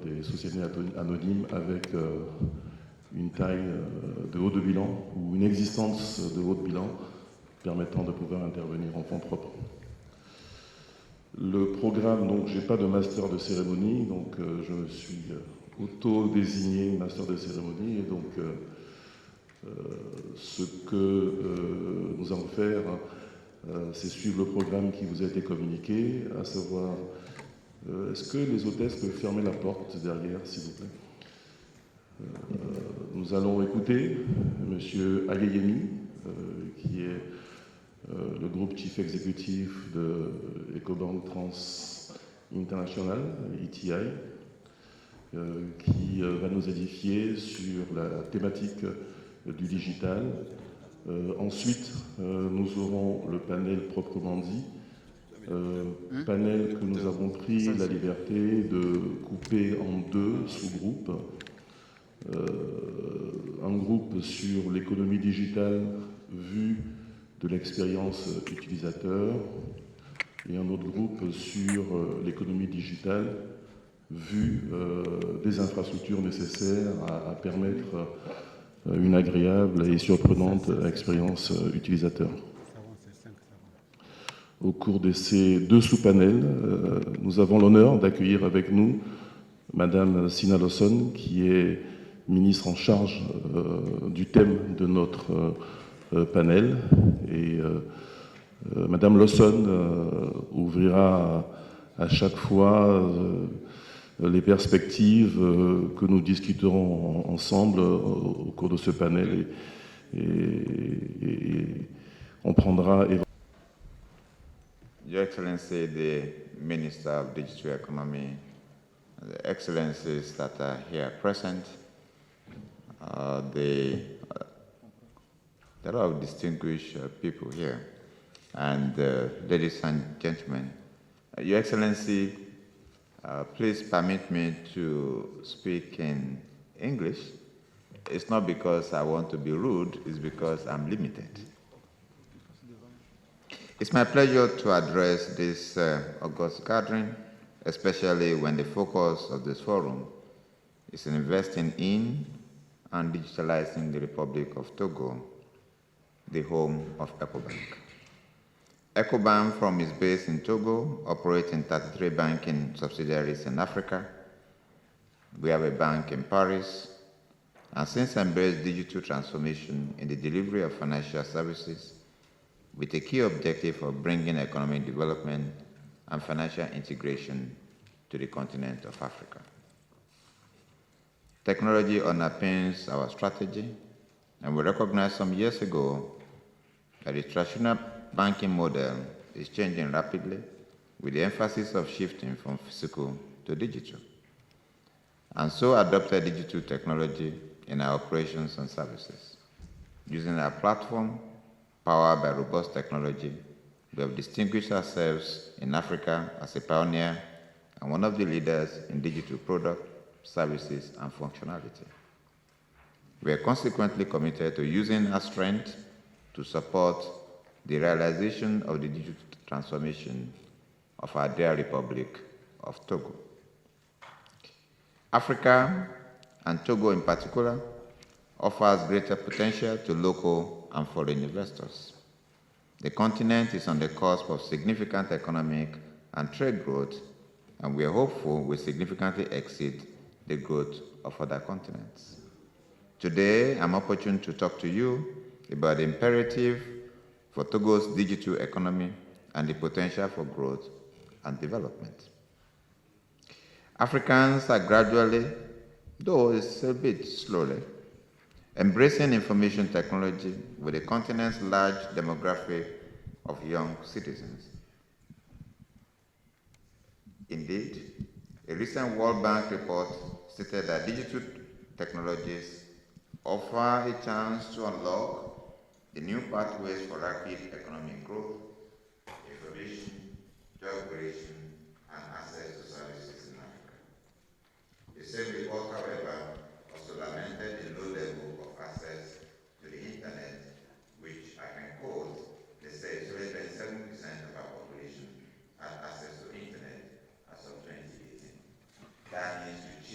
des sociétés anonymes avec une taille de haut de bilan ou une existence de haut de bilan permettant de pouvoir intervenir en fonds propres. Le programme, donc j'ai pas de master de cérémonie, donc je me suis auto-désigné master de cérémonie, et donc ce que nous allons faire, c'est suivre le programme qui vous a été communiqué, à savoir, est-ce que les hôtesses peuvent fermer la porte derrière, s'il vous plaît? Nous allons écouter M. Agayemi, qui est le groupe chief exécutif de EcoBank Trans International, ETI, qui va nous édifier sur la thématique du digital. Ensuite, nous aurons le panel proprement dit, panel que nous avons pris la liberté de couper en deux sous-groupes. Un groupe sur l'économie digitale vue de l'expérience utilisateur et un autre groupe sur l'économie digitale vue des infrastructures nécessaires à permettre une agréable et surprenante expérience utilisateur. Au cours de ces deux sous-panels, nous avons l'honneur d'accueillir avec nous Madame Sina Lawson, qui est ministre en charge du thème de notre panel. Et Madame Lawson ouvrira à chaque fois les perspectives que nous discuterons ensemble au cours de ce panel. Et on prendra... Your Excellency, the Minister of Digital Economy, the excellencies that are here present, there are a lot of distinguished people here, and ladies and gentlemen, Your Excellency, please permit me to speak in English. It's not because I want to be rude, it's because I'm limited. It's my pleasure to address this august gathering, especially when the focus of this forum is investing in and digitalizing the Republic of Togo, the home of EcoBank. EcoBank, from its base in Togo, operates in 33 banking subsidiaries in Africa. We have a bank in Paris, and since embraced digital transformation in the delivery of financial services, with a key objective of bringing economic development and financial integration to the continent of Africa. Technology underpins our strategy, and we recognized some years ago that the traditional banking model is changing rapidly with the emphasis of shifting from physical to digital, and so adopted digital technology in our operations and services. Using our platform, powered by robust technology, we have distinguished ourselves in Africa as a pioneer and one of the leaders in digital product, services, and functionality. We are consequently committed to using our strength to support the realization of the digital transformation of our dear Republic of Togo. Africa, and Togo in particular, offers greater potential to local and foreign investors. The continent is on the cusp of significant economic and trade growth, and we are hopeful will significantly exceed the growth of other continents. Today, I'm opportune to talk to you about the imperative for Togo's digital economy and the potential for growth and development. Africans are gradually, though it's a bit slowly, embracing information technology with the continent's large demographic of young citizens. Indeed, a recent World Bank report stated that digital technologies offer a chance to unlock the new pathways for rapid economic growth, information, job creation, and access to services in Africa. The same report, however, also lamented the low level of access to the internet, which I can quote, they say 27% of our population had access to internet as of 2018. That needs to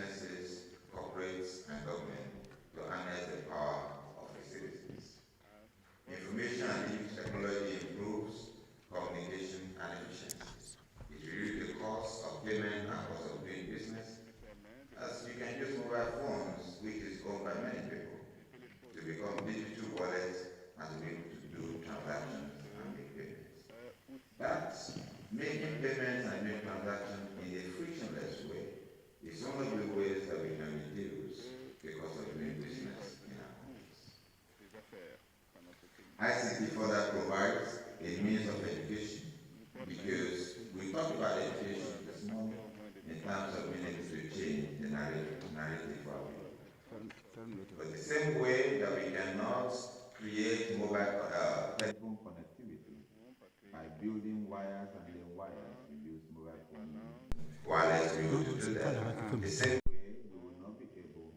businesses, corporates, and government to harness the power of its citizens. Information and digital technology improves communication and efficiency. It reduces the cost of payment and cost of doing business, as you can use mobile phones, which is owned by many people, to become digital wallets and to be able to do transactions and make payments. But making payments and making transactions in a frictionless way is one of the ways that we can reduce the cost of doing business in our countries. ICT further provides a means of education, because we talked about education this morning in terms of being able to change the narrative for our people. But the same way that we cannot create mobile telephone connectivity by building wires and then wires to use mobile phone wireless we go to do that, the same way we will not be able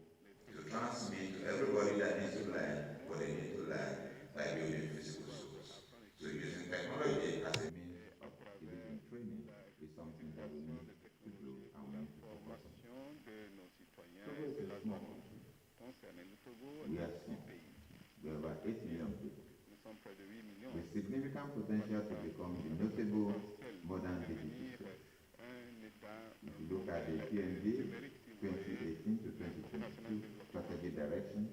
to transmit to everybody that needs to learn what they need to learn by building physical schools. So using technology as a means of delivering training is something that we need to do and we need to focus on. Togo is a small country. We are small. We are about 8 million people, with significant potential to become the notable modern digital state. If you look at the PNB 2018 to 2022 strategy direction,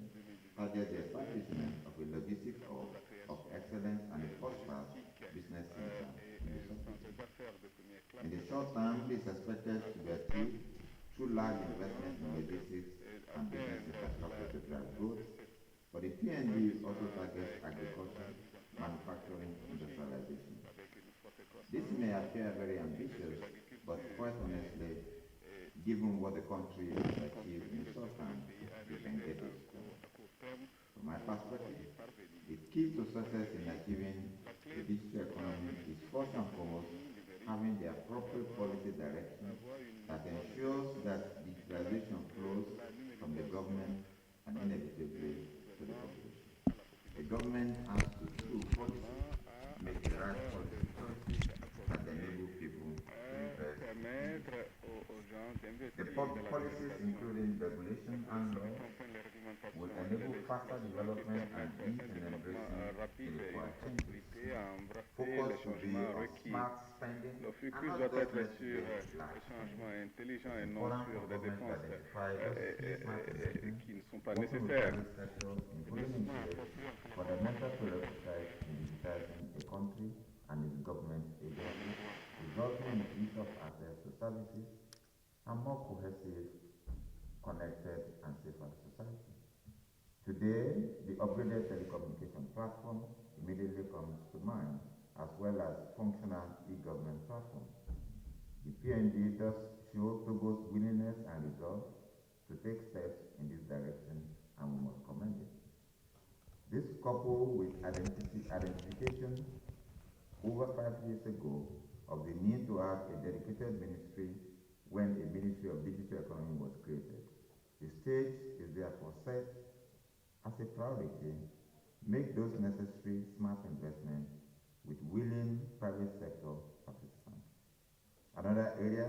target the establishment of a logistics hub of excellence and a first-class business center in the southeast. In the short term, this is expected to be achieved through large investments in logistics and business infrastructure to drive growth. But the PNB also targets agriculture, manufacturing, industrialization. This may appear very ambitious, but quite honestly, given what the country has achieved in short time, we can get it. From my perspective, the key to success in achieving the digital economy is first and foremost having the appropriate policy direction that ensures that digitalization flows from the government and inevitably to the population. The government has to, through policy, make the right policy choices that enable people to invest. The policies, including regulation and law, will enable faster development and ease in embracing the required changes. Focus should be on smart spending and not just necessarily large spending. It's important for government to identify those key smart investments, working with private sectors in putting in place fundamental prerequisites in digitizing a country and its government agencies, resulting in ease of access to services and more cohesive, connected, and safer society. Today, the upgraded telecommunication platform immediately comes to mind, as well as functional e-government platforms. The PNG thus shows Togo's willingness and resolve to take steps in this direction, and we must commend it. This, coupled with identification over 5 years ago of the need to have a dedicated ministry when a Ministry of Digital Economy was created. The stage is therefore set as a priority. Make those necessary smart investments with willing private sector participants. Another area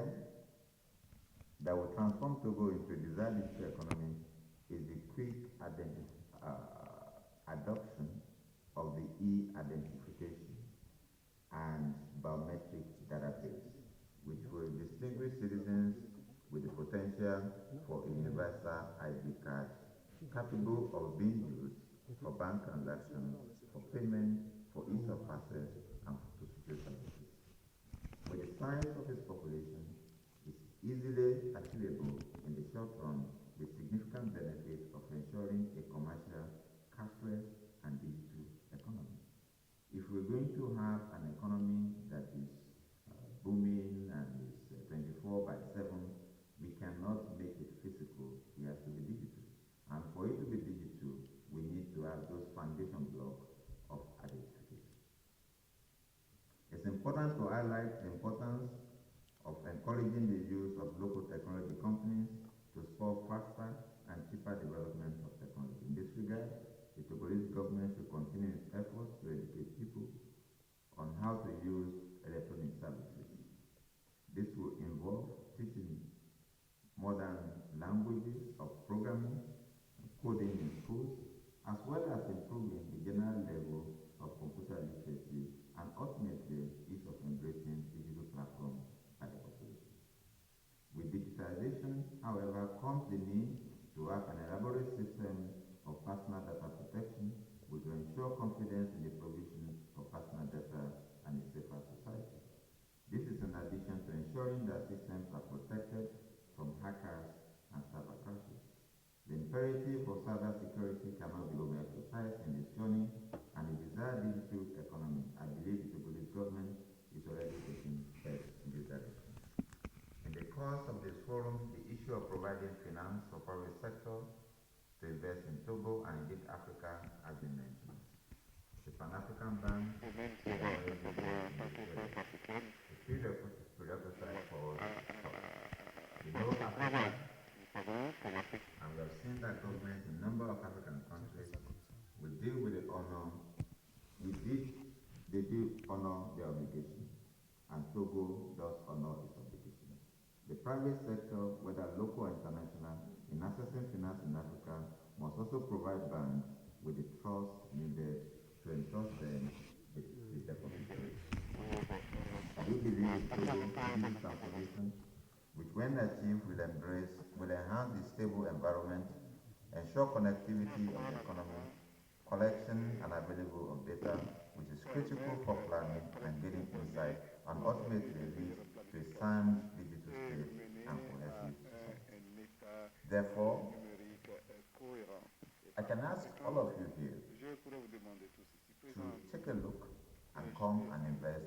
that will transform Togo into a desired digital economy is the quick adoption of the e-identification and biometric database, which will distinguish citizens with the potential for a universal ID card capable of being used for bank transactions, for payment, for ease of access, and to secure services. With the size of its population, is easily achievable in the short run with significant benefit of ensuring a commercial, cashless, and digital economy. If we're going to have an economy that is booming and is 24/7, we cannot make it physical. It has to be digital. And for it to be digital, we need to have those foundation blocks of identification. It's important to highlight the importance of encouraging the use of local technology companies to spur faster and cheaper development of technology. In this regard, the Togolese government should continue its efforts to educate people on how to use electronic services. This will involve teaching modern languages of programming and coding in schools, as well as improving the general level of computer literacy and ultimately ease of embracing digital platforms by the population. With digitization, however, comes the need to have an elaborate system of personal data protection which will ensure confidence in the provision of personal data and a safer society. This is in addition to ensuring that systems are protected from hackers and cyber crashes. The imperative for cybersecurity cannot be overemphasized in this journey, and the desired digital economy, I believe the Togolese government is already taking steps in this direction. In the course of this forum, the issue of providing finance for private sector to invest in Togo and indeed Africa has been mentioned. The Pan-African Bank is already involved in this area. The prerequisite for us is tough. We know Africa, and we have seen that governments in a number of African countries will deal with the honor, they do honor their obligation, and Togo does honor its obligation. The private sector, whether local or international, in accessing finance in Africa, must also provide banks with the trust needed to entrust them with the depository. I do believe in Togo digital transformation, which when achieved will enhance the stable environment, ensure connectivity of the economy, collection and availability of data, which is critical for planning and getting insight, and ultimately lead to a sound digital state and cohesive society. Therefore, I can ask all of you here to take a look and come and invest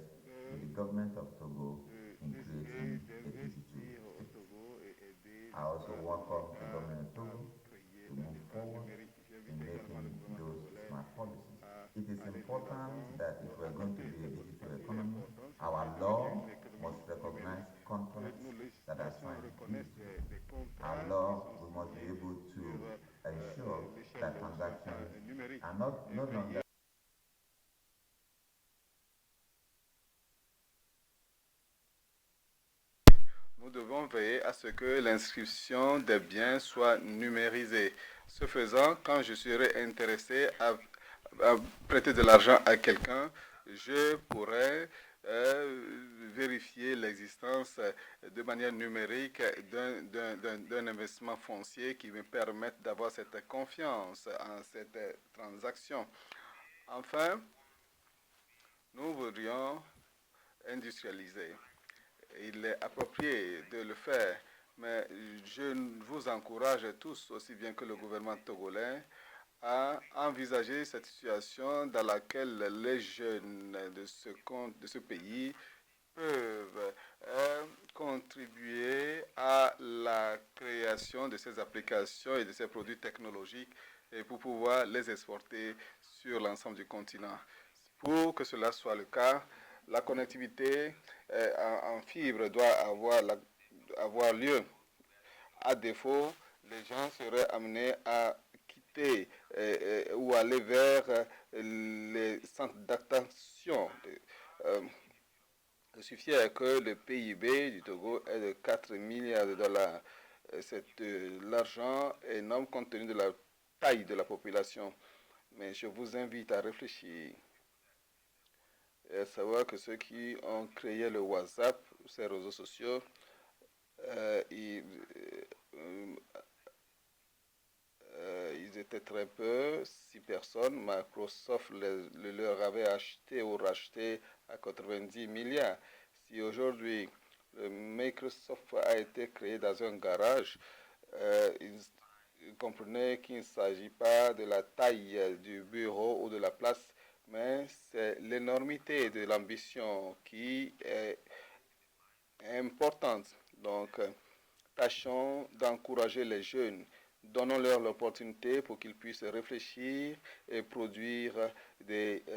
with the government of Togo in creating a digital state. I also welcome the government of Togo to move forward in making those smart policies. It is important that if we're going to be a digital economy, our law must recognize contracts that are signed digitally. Our law, we must be able to ensure that transactions are no longer Nous devons veiller à ce que l'inscription des biens soit numérisée. Ce faisant, quand je serai intéressé à prêter de l'argent à quelqu'un, je pourrai vérifier l'existence de manière numérique d'un investissement foncier qui me permette d'avoir cette confiance en cette transaction. Enfin, nous voudrions industrialiser. Il est approprié de le faire, mais je vous encourage tous, aussi bien que le gouvernement togolais, à envisager cette situation dans laquelle les jeunes de ce pays peuvent contribuer à la création de ces applications et de ces produits technologiques et pour pouvoir les exporter sur l'ensemble du continent. Pour que cela soit le cas, la connectivité en fibre doit avoir lieu. À défaut, les gens seraient amenés à quitter ou aller vers les centres d'attention. Je suis fier que le PIB du Togo est de 4 milliards de dollars. C'est de l'argent énorme compte tenu de la taille de la population. Mais je vous invite à réfléchir et à savoir que ceux qui ont créé le WhatsApp, ces réseaux sociaux, ils étaient très peu, 6 personnes. Microsoft leur avait acheté ou racheté à 90 milliards. Si aujourd'hui Microsoft a été créé dans un garage, comprenez qu'il ne s'agit pas de la taille du bureau ou de la place, mais c'est l'énormité de l'ambition qui est importante. Donc, tâchons d'encourager les jeunes, donnons-leur l'opportunité pour qu'ils puissent réfléchir et produire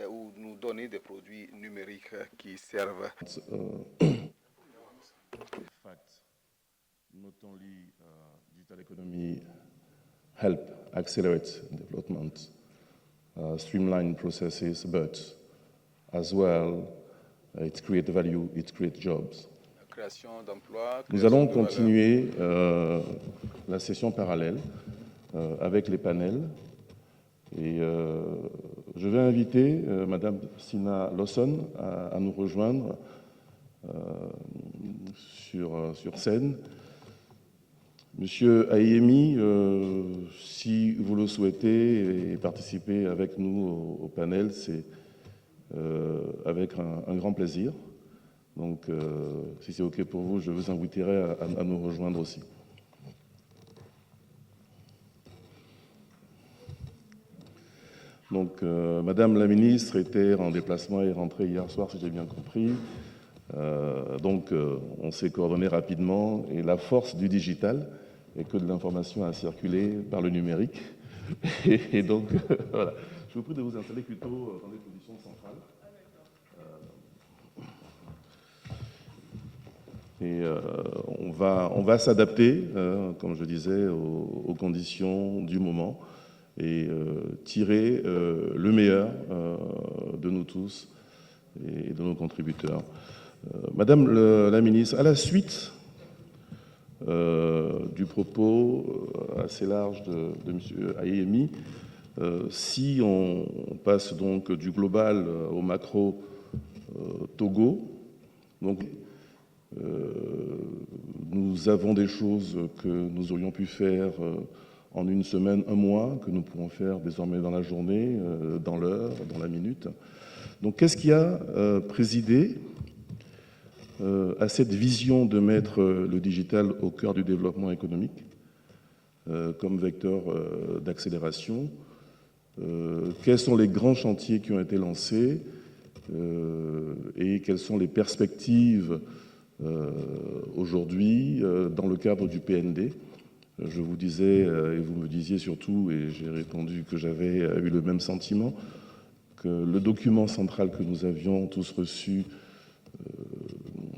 ou nous donner des produits numériques qui servent. In fact, not only digital economy help accelerate development, streamline processes, but as well it creates value, it creates jobs. La création d'emplois. Nous allons continuer la session parallèle avec les panels. Et je vais inviter Madame Sina Lawson à nous rejoindre sur scène. Monsieur Ayemi, si vous le souhaitez et participer avec nous au panel, c'est avec un grand plaisir. Donc, si c'est OK pour vous, je vous inviterai à nous rejoindre aussi. Donc, Madame la ministre était en déplacement et est rentrée hier soir, si j'ai bien compris. Donc, on s'est coordonné rapidement. Et la force du digital est que de l'information a circulé par le numérique. Et donc, voilà. Je vous prie de vous installer plutôt dans des positions centrales. Et on va s'adapter, comme je disais, aux conditions du moment et tirer le meilleur de nous tous et de nos contributeurs. Madame la ministre, à la suite du propos assez large de M. Ayemi, si on passe donc du global au macro Togo, donc nous avons des choses que nous aurions pu faire en une semaine, un mois, que nous pourrons faire désormais dans la journée, dans l'heure, dans la minute. Donc qu'est-ce qui a présidé à cette vision de mettre le digital au cœur du développement économique comme vecteur d'accélération? Quels sont les grands chantiers qui ont été lancés et quelles sont les perspectives aujourd'hui dans le cadre du PND? Je vous disais, et vous me disiez surtout, et j'ai répondu que j'avais eu le même sentiment, que le document central que nous avions tous reçu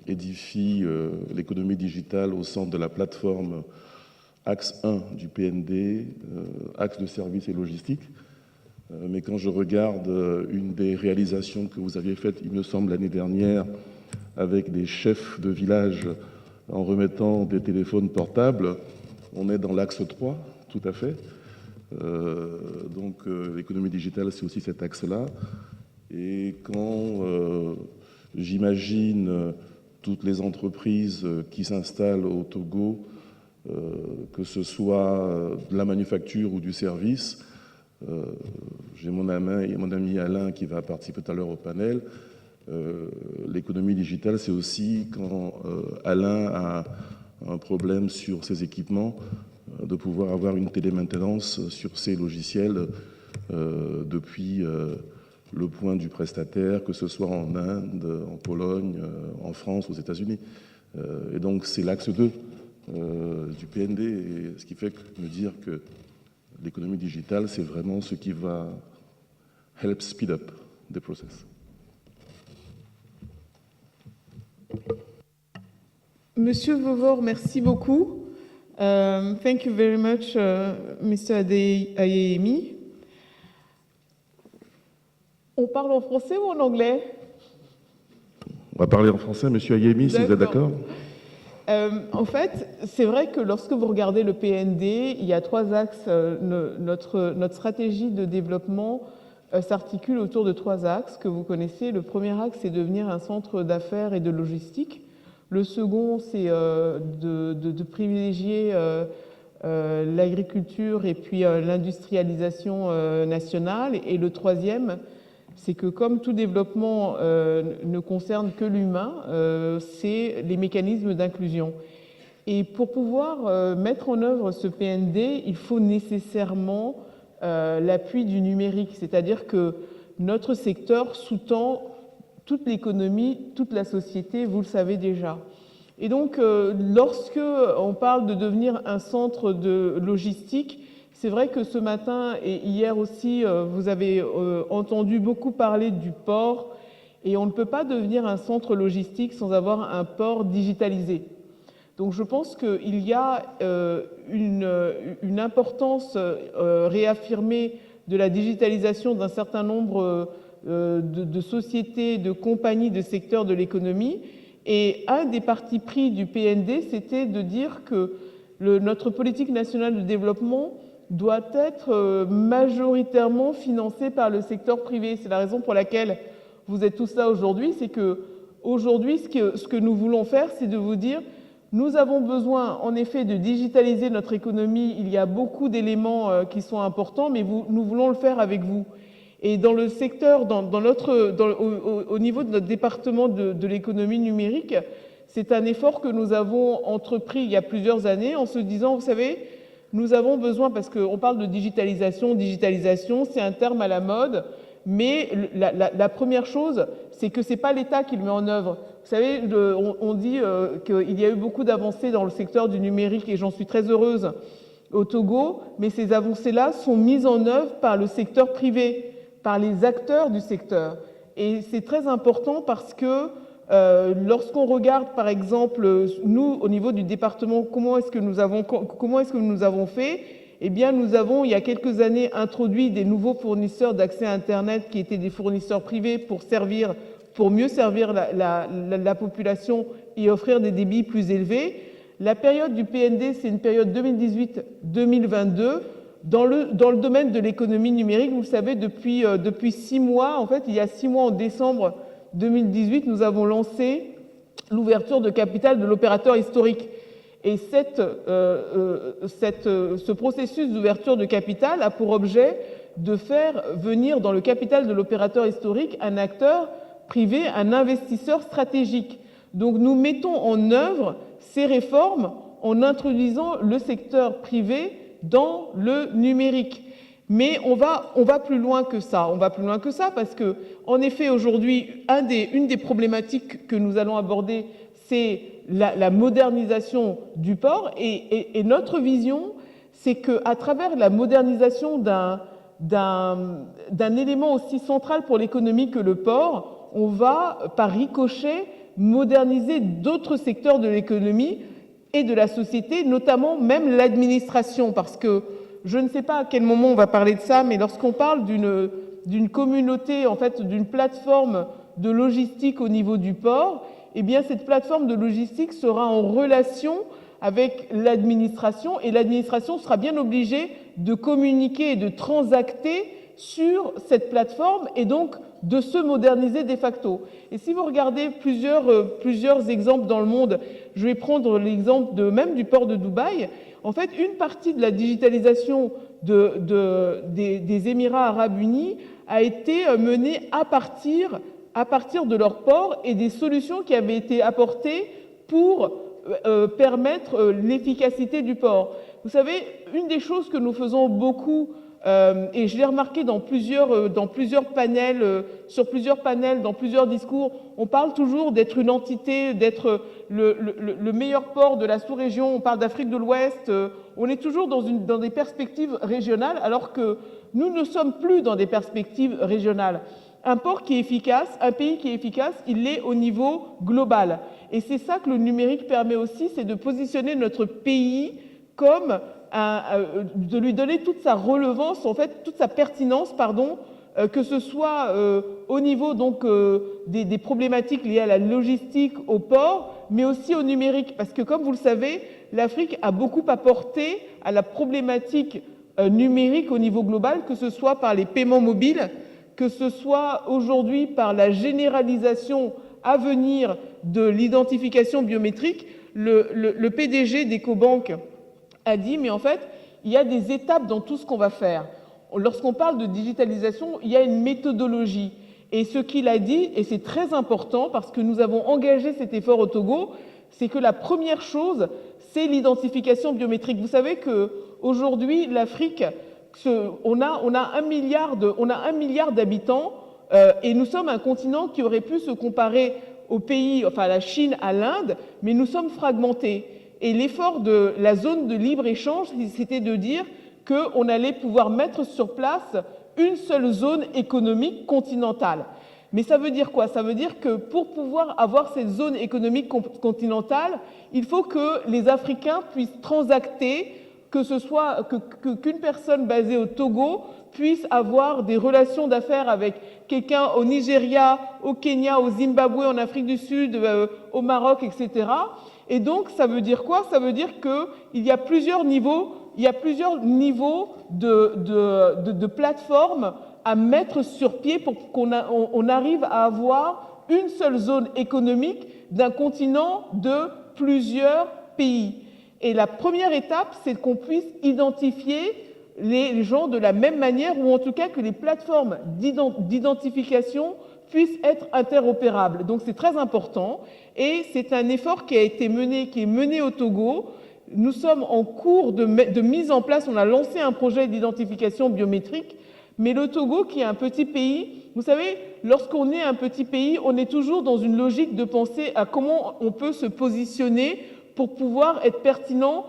édifie l'économie digitale au centre de la plateforme axe 1 du PND, axe de services et logistique. Mais quand je regarde une des réalisations que vous aviez faites, il me semble, l'année dernière, avec des chefs de village en remettant des téléphones portables, on est dans l'axe 3, tout à fait. Donc l'économie digitale, c'est aussi cet axe-là. Et quand j'imagine toutes les entreprises qui s'installent au Togo, que ce soit de la manufacture ou du service, j'ai mon ami Alain qui va participer tout à l'heure au panel. L'économie digitale, c'est aussi quand Alain a un problème sur ses équipements, de pouvoir avoir une télémaintenance sur ses logiciels depuis le point du prestataire, que ce soit en Inde, en Pologne, en France, aux États-Unis. Et donc c'est l'axe 2 du PND, et ce qui fait me dire que l'économie digitale, c'est vraiment ce qui va help speed up the process. Monsieur Vovor, merci beaucoup. Thank you very much, Mr. Ayemi. On parle en français ou en anglais? On va parler en français, Monsieur Ayemi, si vous êtes d'accord. En fait, c'est vrai que lorsque vous regardez le PND, il y a trois axes. Notre stratégie de développement s'articule autour de trois axes que vous connaissez. Le premier axe, c'est devenir un centre d'affaires et de logistique. Le second, c'est de privilégier l'agriculture et puis l'industrialisation nationale. Et le troisième, c'est que comme tout développement ne concerne que l'humain, c'est les mécanismes d'inclusion. Et pour pouvoir mettre en œuvre ce PND, il faut nécessairement l'appui du numérique, c'est-à-dire que notre secteur sous-tend toute l'économie, toute la société, vous le savez déjà. Et donc, lorsque on parle de devenir un centre de logistique, c'est vrai que ce matin et hier aussi, vous avez entendu beaucoup parler du port, et on ne peut pas devenir un centre logistique sans avoir un port digitalisé. Donc je pense qu'il y a une importance réaffirmée de la digitalisation d'un certain nombre de sociétés, de compagnies, de secteurs de l'économie. Et un des partis pris du PND, c'était de dire que notre politique nationale de développement doit être majoritairement financée par le secteur privé. C'est la raison pour laquelle vous êtes tous là aujourd'hui, c'est que aujourd'hui, ce que nous voulons faire, c'est de vous dire, nous avons besoin en effet de digitaliser notre économie. Il y a beaucoup d'éléments qui sont importants, mais nous voulons le faire avec vous. Et dans le secteur, au niveau de notre département de l'économie numérique, c'est un effort que nous avons entrepris il y a plusieurs années en se disant, vous savez, nous avons besoin, parce qu'on parle de digitalisation, c'est un terme à la mode, mais la première chose, c'est que ce n'est pas l'État qui le met en œuvre. Vous savez, on dit qu'il y a eu beaucoup d'avancées dans le secteur du numérique et j'en suis très heureuse au Togo, mais ces avancées-là sont mises en œuvre par le secteur privé, par les acteurs du secteur. Et c'est très important parce que lorsqu'on regarde, par exemple, nous, au niveau du département, comment est-ce que nous avons fait? Eh bien, nous avons, il y a quelques années, introduit des nouveaux fournisseurs d'accès à Internet qui étaient des fournisseurs privés pour mieux servir la population et offrir des débits plus élevés. La période du PND, c'est une période 2018-2022. Dans le domaine de l'économie numérique, vous le savez, depuis 6 mois, en fait, il y a 6 mois, en décembre 2018, nous avons lancé l'ouverture de capital de l'opérateur historique. Et ce processus d'ouverture de capital a pour objet de faire venir dans le capital de l'opérateur historique un acteur privé, un investisseur stratégique. Donc nous mettons en œuvre ces réformes en introduisant le secteur privé dans le numérique. Mais on va plus loin que ça. On va plus loin que ça parce que, en effet, aujourd'hui, une des problématiques que nous allons aborder, c'est la modernisation du port. Et notre vision, c'est qu'à travers la modernisation d'un élément aussi central pour l'économie que le port, on va, par ricochet, moderniser d'autres secteurs de l'économie et de la société, notamment même l'administration, parce que je ne sais pas à quel moment on va parler de ça, mais lorsqu'on parle d'une communauté, en fait, d'une plateforme de logistique au niveau du port, eh bien, cette plateforme de logistique sera en relation avec l'administration et l'administration sera bien obligée de communiquer et de transacter sur cette plateforme et donc de se moderniser de facto. Et si vous regardez plusieurs exemples dans le monde, je vais prendre l'exemple même du port de Dubaï. En fait, une partie de la digitalisation des Émirats arabes unis a été menée à partir de leur port et des solutions qui avaient été apportées pour permettre l'efficacité du port. Vous savez, une des choses que nous faisons beaucoup, et je l'ai remarqué dans plusieurs panels, sur plusieurs panels, dans plusieurs discours, on parle toujours d'être une entité, d'être le meilleur port de la sous-région, on parle d'Afrique de l'Ouest, on est toujours dans des perspectives régionales, alors que nous ne sommes plus dans des perspectives régionales. Un port qui est efficace, un pays qui est efficace, il l'est au niveau global. Et c'est ça que le numérique permet aussi, c'est de positionner notre pays comme de lui donner toute sa relevance, en fait, toute sa pertinence, pardon, que ce soit au niveau donc des problématiques liées à la logistique, au port, mais aussi au numérique. Parce que comme vous le savez, l'Afrique a beaucoup apporté à la problématique numérique au niveau global, que ce soit par les paiements mobiles, que ce soit aujourd'hui par la généralisation à venir de l'identification biométrique. Le PDG d'Ecobank a dit, mais en fait, il y a des étapes dans tout ce qu'on va faire. Lorsqu'on parle de digitalisation, il y a une méthodologie. Et ce qu'il a dit, et c'est très important parce que nous avons engagé cet effort au Togo, c'est que la première chose, c'est l'identification biométrique. Vous savez qu'aujourd'hui, l'Afrique, on a 1 milliard d'habitants et nous sommes un continent qui aurait pu se comparer aux pays, enfin à la Chine, à l'Inde, mais nous sommes fragmentés. Et l'effort de la zone de libre-échange, c'était de dire qu'on allait pouvoir mettre sur place une seule zone économique continentale. Mais ça veut dire quoi? Ça veut dire que pour pouvoir avoir cette zone économique continentale, il faut que les Africains puissent transacter qu'une personne basée au Togo puisse avoir des relations d'affaires avec quelqu'un au Nigeria, au Kenya, au Zimbabwe, en Afrique du Sud, au Maroc, etc. Et donc, ça veut dire quoi? Ça veut dire qu'il y a plusieurs niveaux, de plateformes à mettre sur pied pour qu'on arrive à avoir une seule zone économique d'un continent de plusieurs pays. Et la première étape, c'est qu'on puisse identifier les gens de la même manière, ou en tout cas que les plateformes d'identification puissent être interopérables. Donc c'est très important, et c'est un effort qui est mené au Togo. Nous sommes en cours de mise en place, on a lancé un projet d'identification biométrique, mais le Togo, qui est un petit pays, vous savez, lorsqu'on est un petit pays, on est toujours dans une logique de penser à comment on peut se positionner pour pouvoir être pertinent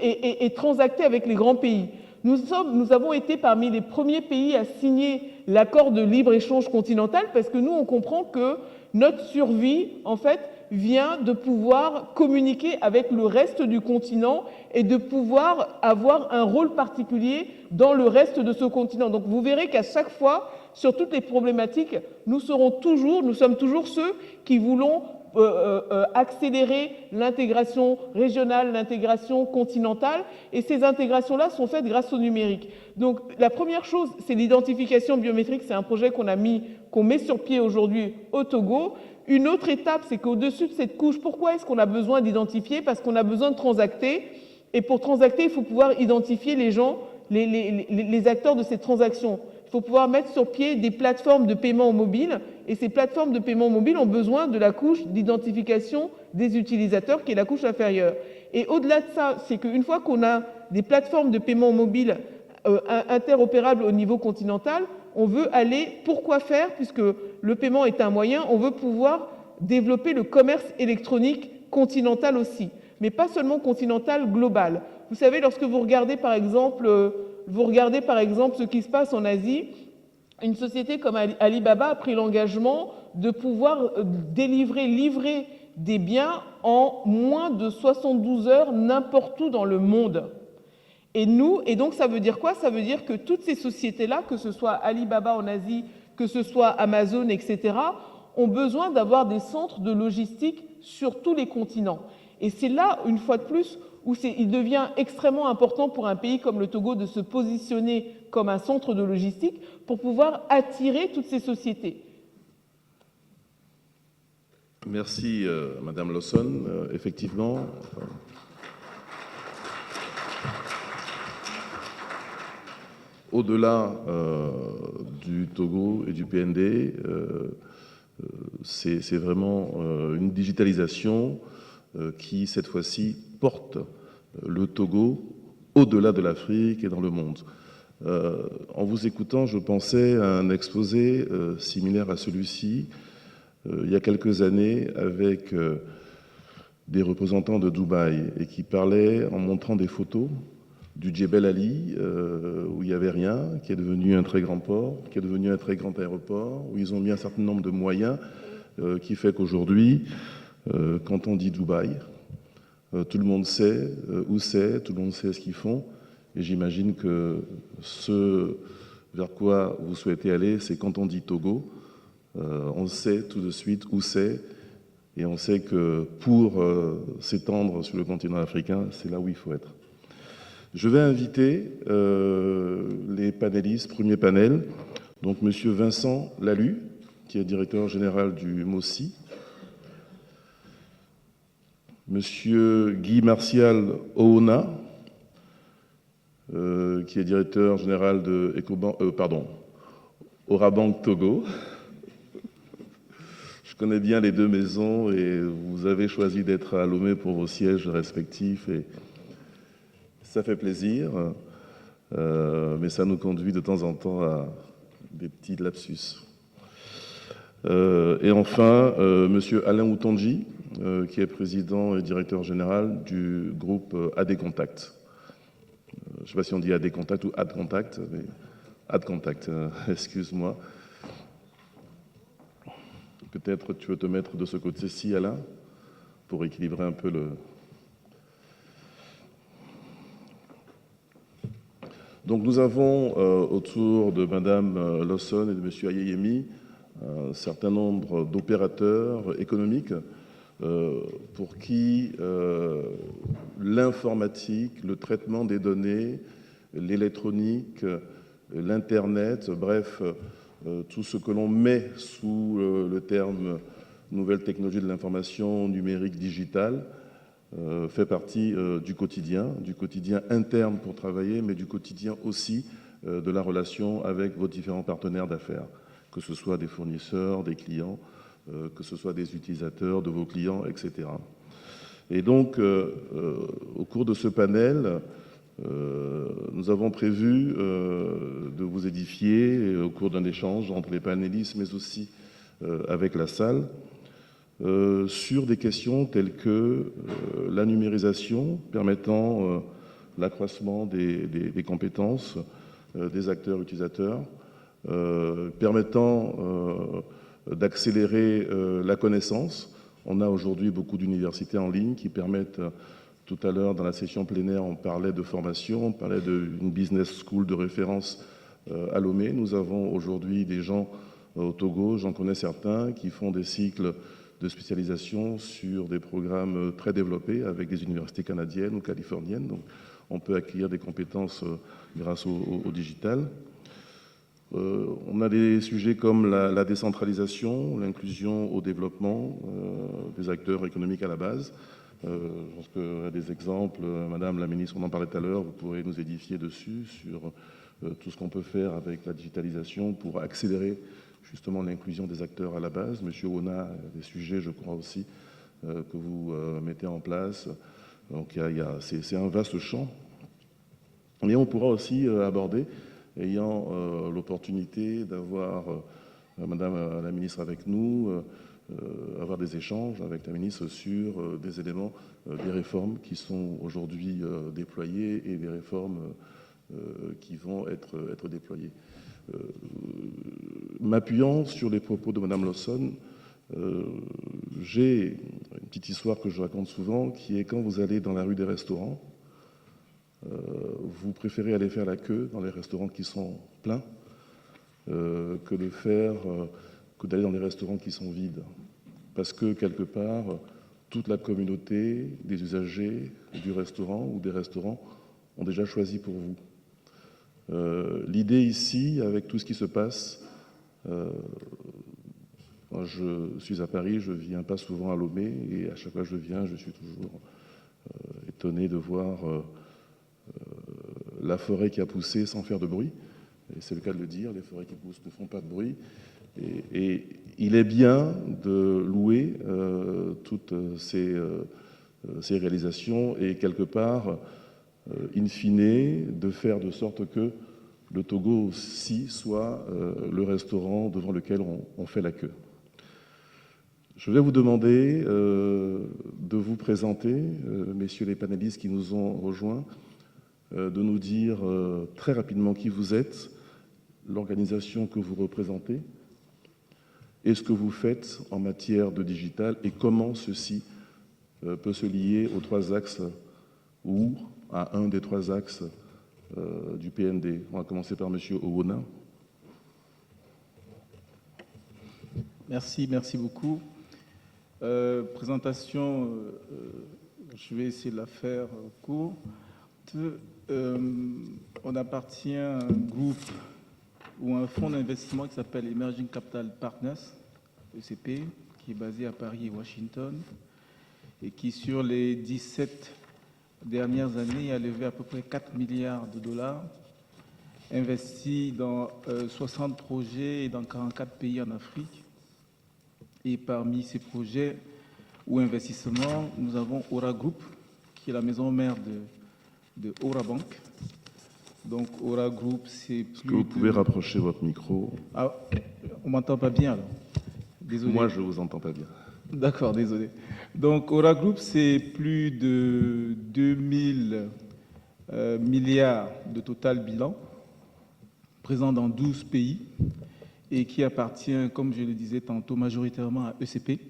et transacter avec les grands pays. Nous avons été parmi les premiers pays à signer l'accord de libre-échange continental, parce que nous, on comprend que notre survie, en fait, vient de pouvoir communiquer avec le reste du continent et de pouvoir avoir un rôle particulier dans le reste de ce continent. Donc vous verrez qu'à chaque fois, sur toutes les problématiques, nous sommes toujours ceux qui voulons accélérer l'intégration régionale, l'intégration continentale, et ces intégrations-là sont faites grâce au numérique. Donc la première chose, c'est l'identification biométrique, c'est un projet qu'on met sur pied aujourd'hui au Togo. Une autre étape, c'est qu'au-dessus de cette couche, pourquoi est-ce qu'on a besoin d'identifier? Parce qu'on a besoin de transacter, et pour transacter, il faut pouvoir identifier les gens, les acteurs de ces transactions. Il faut pouvoir mettre sur pied des plateformes de paiement mobile, et ces plateformes de paiement mobile ont besoin de la couche d'identification des utilisateurs, qui est la couche inférieure. Et au-delà de ça, c'est qu'une fois qu'on a des plateformes de paiement mobile interopérables au niveau continental, on veut aller, pourquoi faire, puisque le paiement est un moyen, on veut pouvoir développer le commerce électronique continental aussi, mais pas seulement continental, global. Vous savez, lorsque vous regardez par exemple ce qui se passe en Asie, une société comme Alibaba a pris l'engagement de pouvoir livrer des biens en moins de 72 heures n'importe où dans le monde. Et donc ça veut dire quoi? Ça veut dire que toutes ces sociétés-là, que ce soit Alibaba en Asie, que ce soit Amazon, etc., ont besoin d'avoir des centres de logistique sur tous les continents. Et c'est là, une fois de plus, où il devient extrêmement important pour un pays comme le Togo de se positionner comme un centre de logistique pour pouvoir attirer toutes ces sociétés. Merci, Madame Lawson. Effectivement, au-delà du Togo et du PND, c'est vraiment une digitalisation qui, cette fois-ci, porte le Togo au-delà de l'Afrique et dans le monde. En vous écoutant, je pensais à un exposé similaire à celui-ci, il y a quelques années, avec des représentants de Dubaï, et qui parlaient en montrant des photos du Djebel Ali, où il n'y avait rien, qui est devenu un très grand port, qui est devenu un très grand aéroport, où ils ont mis un certain nombre de moyens, qui fait qu'aujourd'hui, quand on dit Dubaï, tout le monde sait où c'est, tout le monde sait ce qu'ils font, et j'imagine que ce vers quoi vous souhaitez aller, c'est quand on dit Togo, on sait tout de suite où c'est, et on sait que pour s'étendre sur le continent africain, c'est là où il faut être. Je vais inviter les panélistes, premier panel, donc Monsieur Vincent Lalu, qui est directeur général du MOSI, Monsieur Guy Martial Oona, qui est directeur général de Orabank Togo. Je connais bien les deux maisons et vous avez choisi d'être à Lomé pour vos sièges respectifs et ça fait plaisir, mais ça nous conduit de temps en temps à des petits lapsus. Et enfin, Monsieur Alain Outonji, qui est président et directeur général du groupe AD Contact. Je ne sais pas si on dit AD Contact ou AD Contact, mais AD Contact, excuse-moi. Peut-être tu veux te mettre de ce côté-ci, Alain, pour équilibrer un peu le... Donc nous avons autour de Madame Lawson et de Monsieur Ayeyemi un certain nombre d'opérateurs économiques pour qui l'informatique, le traitement des données, l'électronique, l'Internet, bref, tout ce que l'on met sous le terme nouvelle technologie de l'information numérique digitale fait partie du quotidien interne pour travailler, mais du quotidien aussi de la relation avec vos différents partenaires d'affaires, que ce soit des fournisseurs, des clients, que ce soit des utilisateurs de vos clients, etc. Et donc, au cours de ce panel, nous avons prévu de vous édifier au cours d'un échange entre les panélistes, mais aussi avec la salle, sur des questions telles que la numérisation permettant l'accroissement des compétences des acteurs utilisateurs, permettant d'accélérer la connaissance. On a aujourd'hui beaucoup d'universités en ligne qui permettent, tout à l'heure dans la session plénière, on parlait de formation, on parlait d'une business school de référence à Lomé. Nous avons aujourd'hui des gens au Togo, j'en connais certains, qui font des cycles de spécialisation sur des programmes très développés avec des universités canadiennes ou californiennes. Donc, on peut acquérir des compétences grâce au digital. On a des sujets comme la décentralisation, l'inclusion au développement des acteurs économiques à la base. Je pense qu'il y a des exemples, Madame la ministre, on en parlait tout à l'heure, vous pourrez nous édifier dessus sur tout ce qu'on peut faire avec la digitalisation pour accélérer justement l'inclusion des acteurs à la base. Monsieur Ona a des sujets, je crois aussi, que vous mettez en place. Donc c'est un vaste champ. Mais on pourra aussi aborder, ayant l'opportunité d'avoir Madame la ministre avec nous, avoir des échanges avec la ministre sur des éléments, des réformes qui sont aujourd'hui déployées et des réformes qui vont être déployées. M'appuyant sur les propos de Madame Lawson, j'ai une petite histoire que je raconte souvent, qui est quand vous allez dans la rue des restaurants, vous préférez aller faire la queue dans les restaurants qui sont pleins que d'aller dans les restaurants qui sont vides. Parce que quelque part, toute la communauté des usagers du restaurant ou des restaurants ont déjà choisi pour vous. L'idée ici, avec tout ce qui se passe, je suis à Paris, je ne viens pas souvent à Lomé, et à chaque fois que je viens, je suis toujours étonné de voir la forêt qui a poussé sans faire de bruit. Et c'est le cas de le dire, les forêts qui poussent ne font pas de bruit. Et il est bien de louer toutes ces réalisations et quelque part, in fine, de faire de sorte que le Togo aussi soit le restaurant devant lequel on fait la queue. Je vais vous demander de vous présenter, messieurs les panélistes qui nous ont rejoints, de nous dire très rapidement qui vous êtes, l'organisation que vous représentez, et ce que vous faites en matière de digital et comment ceci peut se lier aux trois axes ou à un des trois axes du PND. On va commencer par Monsieur Owona. Merci beaucoup. Présentation, je vais essayer de la faire court. On appartient à un groupe ou un fonds d'investissement qui s'appelle Emerging Capital Partners, ECP, qui est basé à Paris et Washington, et qui, sur les 17 dernières années, a levé à peu près 4 milliards de dollars, investi dans 60 projets et dans 44 pays en Afrique. Et parmi ces projets ou investissements, nous avons Aura Group, qui est la maison mère de Aura Bank. Donc Aura Group, c'est plus... Est-ce que vous pouvez rapprocher votre micro? Ah, on m'entend pas bien alors. Désolé. Moi, je vous entends pas bien. D'accord, désolé. Donc Aura Group, c'est plus de 2000 milliards de total bilan, présent dans 12 pays et qui appartient, comme je le disais tantôt, majoritairement à ECP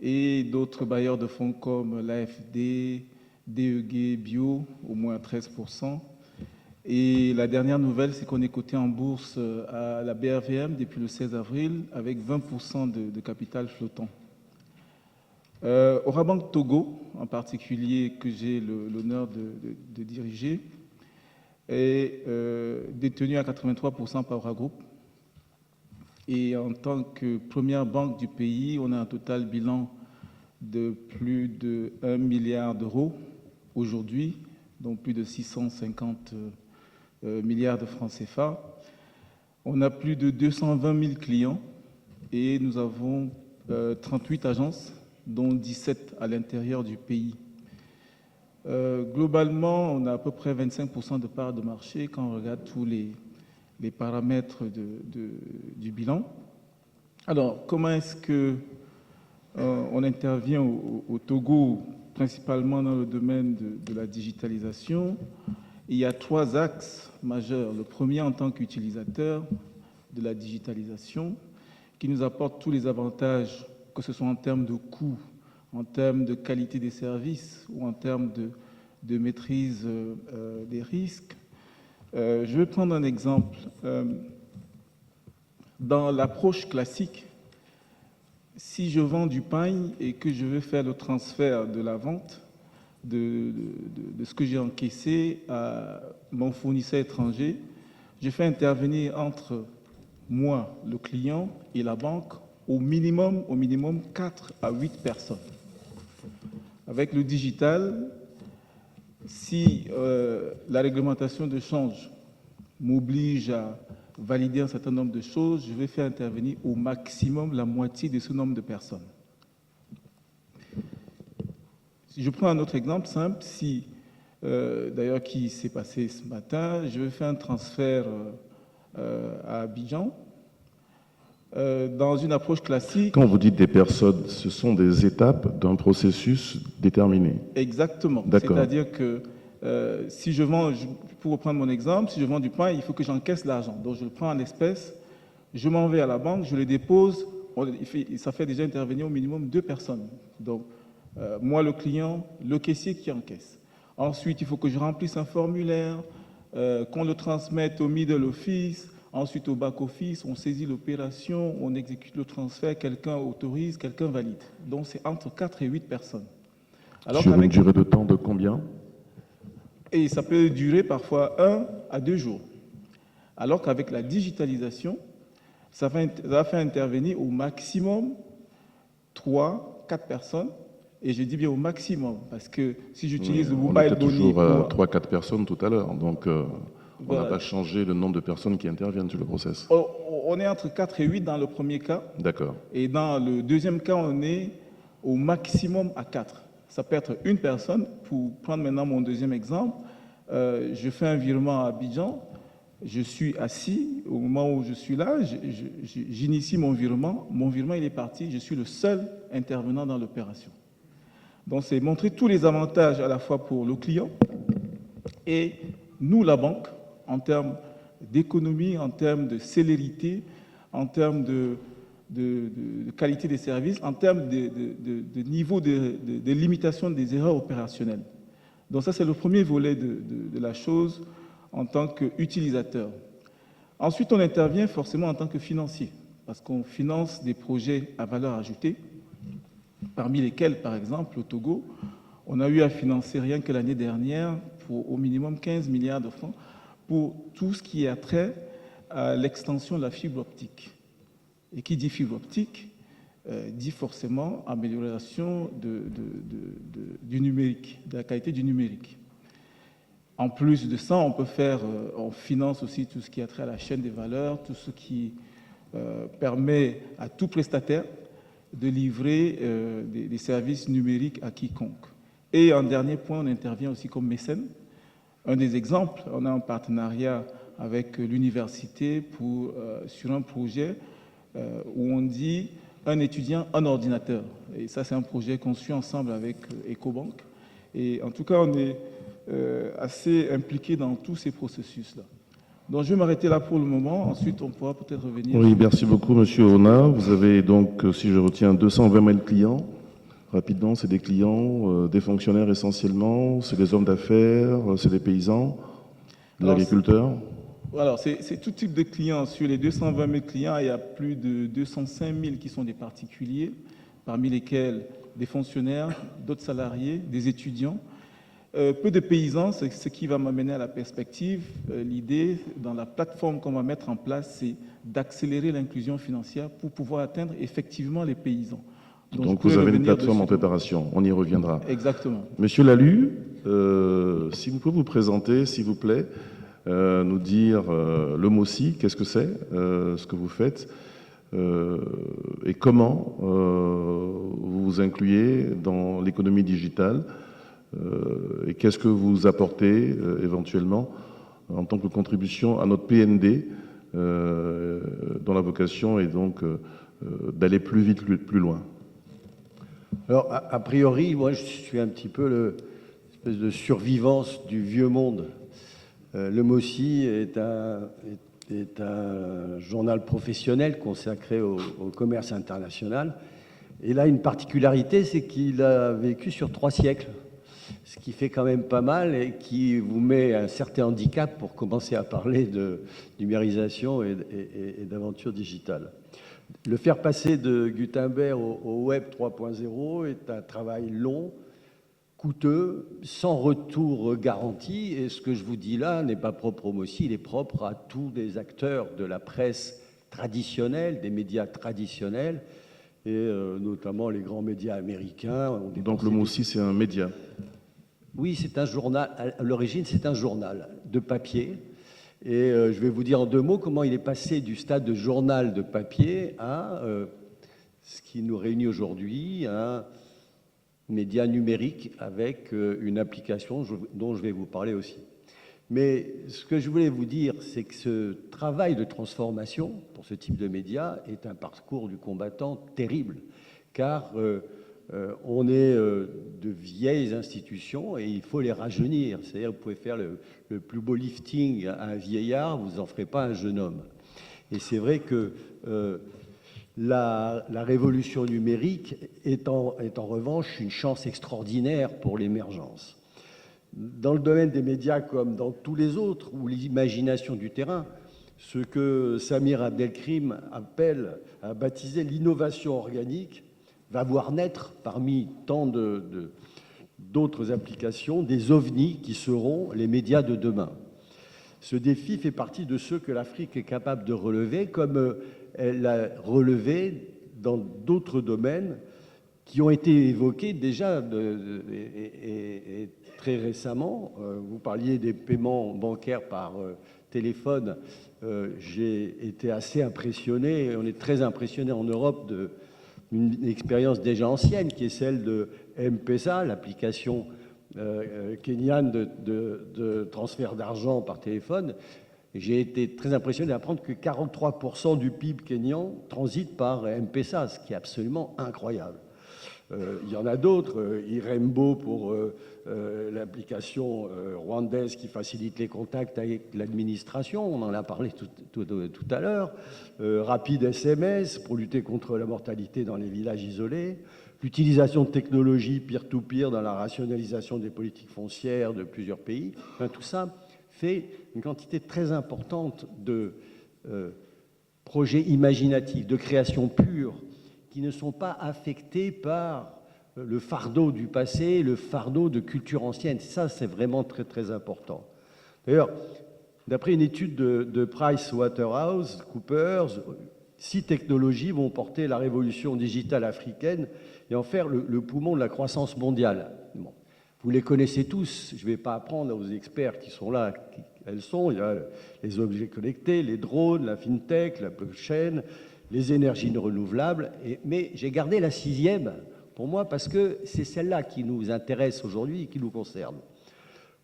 et d'autres bailleurs de fonds comme l'AFD, DEG, Bio, au moins 13%, Et la dernière nouvelle, c'est qu'on est coté en bourse à la BRVM depuis le 16 avril avec 20% de capital flottant. Orabank Togo, en particulier, que j'ai l'honneur de diriger, est détenu à 83% par Oragroup. Et en tant que première banque du pays, on a un total bilan de plus de 1 milliard d'euros aujourd'hui, donc plus de 650 milliards de francs CFA. On a plus de 220 000 clients et nous avons 38 agences, dont 17 à l'intérieur du pays. Globalement, on a à peu près 25% de part de marché quand on regarde tous les paramètres du bilan. Alors, comment est-ce que on intervient au Togo, principalement dans le domaine de la digitalisation? Il y a 3 axes majeurs. Le premier, en tant qu'utilisateur de la digitalisation, qui nous apporte tous les avantages, que ce soit en termes de coûts, en termes de qualité des services ou en termes de maîtrise des risques. Je vais prendre un exemple. Dans l'approche classique, si je vends du pain et que je veux faire le transfert de la vente de ce que j'ai encaissé à mon fournisseur étranger, je fais intervenir entre moi, le client, et la banque au minimum 4 à 8 personnes. Avec le digital, si la réglementation de change m'oblige à valider un certain nombre de choses, je vais faire intervenir au maximum la moitié de ce nombre de personnes. Si je prends un autre exemple simple, si d'ailleurs qui s'est passé ce matin, je vais faire un transfert à Abidjan. Dans une approche classique... Quand vous dites des personnes, ce sont des étapes d'un processus déterminé. Exactement. C'est-à-dire que si je vends, pour reprendre mon exemple, si je vends du pain, il faut que j'encaisse l'argent. Donc je le prends en espèces, je m'en vais à la banque, je le dépose, ça fait déjà intervenir au minimum 2 personnes. Donc moi le client, le caissier qui encaisse. Ensuite, il faut que je remplisse un formulaire, qu'on le transmette au middle office. Ensuite, au back-office, on saisit l'opération, on exécute le transfert, quelqu'un autorise, quelqu'un valide. Donc, c'est entre 4 et 8 personnes. Alors, sur une durée de temps de combien? Et ça peut durer parfois 1 à 2 jours. Alors qu'avec la digitalisation, ça va faire intervenir au maximum 3, 4 personnes. Et je dis bien au maximum, parce que si j'utilise le mobile money... On était toujours à pour... 3-4 personnes tout à l'heure, donc... On n'a pas changé le nombre de personnes qui interviennent sur le process. On est entre 4 et 8 dans le premier cas. D'accord. Et dans le deuxième cas, on est au maximum à 4. Ça peut être une personne. Pour prendre maintenant mon deuxième exemple, je fais un virement à Abidjan. Je suis assis. Au moment où je suis là, j'initie mon virement. Mon virement, il est parti. Je suis le seul intervenant dans l'opération. Donc, c'est montrer tous les avantages à la fois pour le client et nous, la banque, en termes d'économie, en termes de célérité, en termes de qualité des services, en termes de niveau de limitation des erreurs opérationnelles. Donc ça, c'est le premier volet de la chose en tant qu'utilisateur. Ensuite, on intervient forcément en tant que financier, parce qu'on finance des projets à valeur ajoutée, parmi lesquels, par exemple, au Togo, on a eu à financer rien que l'année dernière pour au minimum 15 milliards de francs pour tout ce qui a trait à l'extension de la fibre optique. Et qui dit fibre optique dit forcément amélioration du numérique, de la qualité du numérique. En plus de ça, on finance aussi tout ce qui a trait à la chaîne des valeurs, tout ce qui permet à tout prestataire de livrer des services numériques à quiconque. Et en dernier point, on intervient aussi comme mécène. Un des exemples, on a un partenariat avec l'université sur un projet où on dit un étudiant, un ordinateur. Et ça, c'est un projet conçu ensemble avec Ecobank. Et en tout cas, on est assez impliqué dans tous ces processus-là. Donc, je vais m'arrêter là pour le moment. Ensuite, on pourra peut-être revenir. Oui, merci beaucoup, Monsieur Ona. Vous avez donc, si je retiens, 220 000 clients. Rapidement, c'est des clients, des fonctionnaires essentiellement, c'est des hommes d'affaires, c'est des paysans. Alors, agriculteurs? Alors, c'est tout type de clients. Sur les 220 000 clients, il y a plus de 205 000 qui sont des particuliers, parmi lesquels des fonctionnaires, d'autres salariés, des étudiants. Peu de paysans, c'est ce qui va m'amener à la perspective. L'idée, dans la plateforme qu'on va mettre en place, c'est d'accélérer l'inclusion financière pour pouvoir atteindre effectivement les paysans. Donc vous avez une plateforme en préparation, on y reviendra. Exactement. Monsieur Lalu, si vous pouvez vous présenter, s'il vous plaît, nous dire le MOSI, qu'est-ce que c'est, ce que vous faites, et comment vous vous incluez dans l'économie digitale, et qu'est-ce que vous apportez éventuellement en tant que contribution à notre PND, dont la vocation est donc d'aller plus vite, plus loin. Alors, a priori, moi, je suis un petit peu l'espèce de survivance du vieux monde. Le MOSI est un journal professionnel consacré au commerce international. Et là, une particularité, c'est qu'il a vécu sur 3 siècles, ce qui fait quand même pas mal et qui vous met un certain handicap pour commencer à parler de numérisation et d'aventure digitale. Le faire passer de Gutenberg au Web 3.0 est un travail long, coûteux, sans retour garanti. Et ce que je vous dis là n'est pas propre au MOSI, il est propre à tous les acteurs de la presse traditionnelle, des médias traditionnels, et notamment les grands médias américains. Donc le MOSI, c'est un média? Oui, c'est un journal. À l'origine, c'est un journal de papier. Et je vais vous dire en 2 mots comment il est passé du stade de journal de papier à ce qui nous réunit aujourd'hui, un média numérique avec une application dont je vais vous parler aussi. Mais ce que je voulais vous dire, c'est que ce travail de transformation pour ce type de média est un parcours du combattant terrible, car on est de vieilles institutions et il faut les rajeunir. C'est-à-dire, vous pouvez faire le plus beau lifting à un vieillard, vous n'en ferez pas un jeune homme. Et c'est vrai que la révolution numérique est en revanche une chance extraordinaire pour l'émergence. Dans le domaine des médias comme dans tous les autres, ou l'imagination du terrain, ce que Samir Abdelkrim a baptisé l'innovation organique, va voir naître parmi tant d'autres applications des ovnis qui seront les médias de demain. Ce défi fait partie de ceux que l'Afrique est capable de relever, comme elle l'a relevé dans d'autres domaines qui ont été évoqués déjà et très récemment. Vous parliez des paiements bancaires par téléphone. J'ai été assez impressionné, on est très impressionné en Europe d'une expérience déjà ancienne, qui est celle de M-Pesa, l'application kenyane de transfert d'argent par téléphone. J'ai été très impressionné d'apprendre que 43% du PIB kényan transite par M-Pesa, ce qui est absolument incroyable. Il y en a d'autres, Irembo pour l'application rwandaise qui facilite les contacts avec l'administration, on en a parlé tout à l'heure, Rapide SMS pour lutter contre la mortalité dans les villages isolés, l'utilisation de technologies peer-to-peer dans la rationalisation des politiques foncières de plusieurs pays. Enfin, tout ça fait une quantité très importante de projets imaginatifs, de création pure, qui ne sont pas affectés par le fardeau du passé, le fardeau de culture ancienne. Ça, c'est vraiment très, très important. D'ailleurs, d'après une étude de PricewaterhouseCoopers, 6 technologies vont porter la révolution digitale africaine et en faire le poumon de la croissance mondiale. Bon. Vous les connaissez tous, je ne vais pas apprendre aux experts qui sont là, elles sont, il y a les objets connectés, les drones, la fintech, la blockchain, les énergies renouvelables, mais j'ai gardé la 6e pour moi parce que c'est celle-là qui nous intéresse aujourd'hui et qui nous concerne.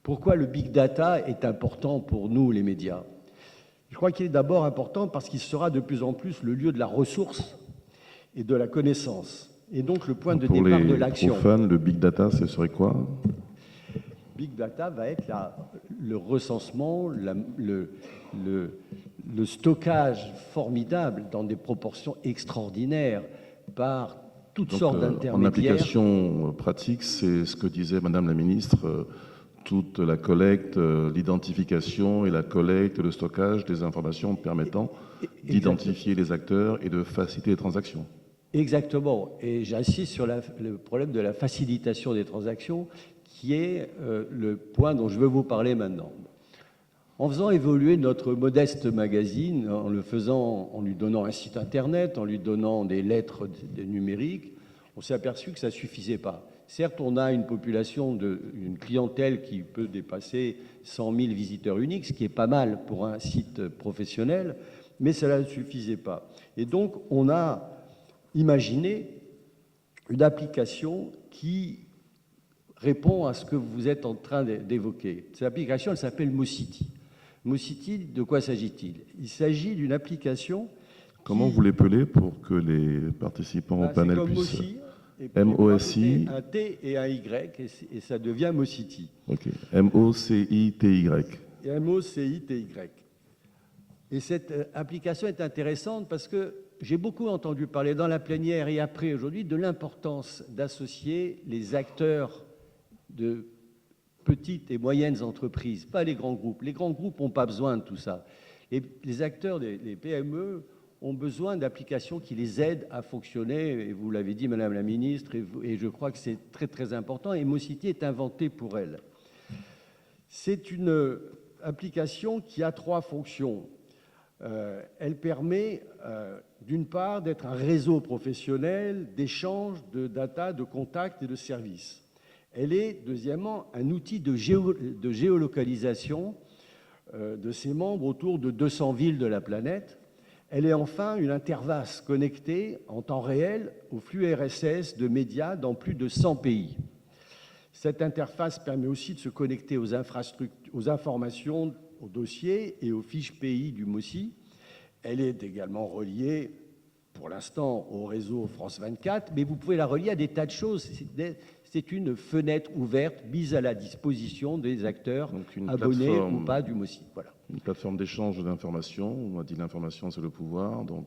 Pourquoi le big data est important pour nous, les médias? Je crois qu'il est d'abord important parce qu'il sera de plus en plus le lieu de la ressource et de la connaissance, et donc le point de départ de l'action. Pour les profanes, le big data, ce serait quoi? Big data va être le recensement, le stockage formidable dans des proportions extraordinaires par toutes sortes d'intermédiaires. En application pratique, c'est ce que disait Madame la Ministre, toute la collecte, l'identification et la collecte, le stockage des informations permettant d'identifier les acteurs et de faciliter les transactions. Exactement. Et j'insiste sur le problème de la facilitation des transactions, qui est le point dont je veux vous parler maintenant. En faisant évoluer notre modeste magazine, en lui donnant un site internet, en lui donnant des lettres numériques, on s'est aperçu que ça ne suffisait pas. Certes, on a une population, une clientèle qui peut dépasser 100 000 visiteurs uniques, ce qui est pas mal pour un site professionnel, mais cela ne suffisait pas. Et donc, on a imaginé une application qui répond à ce que vous êtes en train d'évoquer. Cette application, elle s'appelle Mocity. Mocity, de quoi s'agit-il? Il s'agit d'une application... Comment vous l'appelez pour que les participants au panel puissent... M-O-S-I. Un T et un Y, et ça devient Mocity. Ok. M-O-C-I-T-Y. M-O-C-I-T-Y. Et cette application est intéressante parce que j'ai beaucoup entendu parler dans la plénière et après aujourd'hui de l'importance d'associer les acteurs de petites et moyennes entreprises, pas les grands groupes. Les grands groupes n'ont pas besoin de tout ça. Les acteurs des PME ont besoin d'applications qui les aident à fonctionner, et vous l'avez dit, Madame la Ministre, et je crois que c'est très très important, et Mocity est inventé pour elle. C'est une application qui a 3 fonctions. Elle permet, d'une part, d'être un réseau professionnel d'échange de data, de contacts et de services. Elle est, deuxièmement, un outil de géolocalisation de ses membres autour de 200 villes de la planète. Elle est enfin une interface connectée en temps réel au flux RSS de médias dans plus de 100 pays. Cette interface permet aussi de se connecter aux infrastructures, aux informations, aux dossiers et aux fiches pays du MOCI. Elle est également reliée, pour l'instant, au réseau France 24, mais vous pouvez la relier à des tas de choses. C'est une fenêtre ouverte mise à la disposition des acteurs abonnés ou pas du MOCI. Voilà. Une plateforme d'échange d'informations. On a dit l'information, c'est le pouvoir. Donc,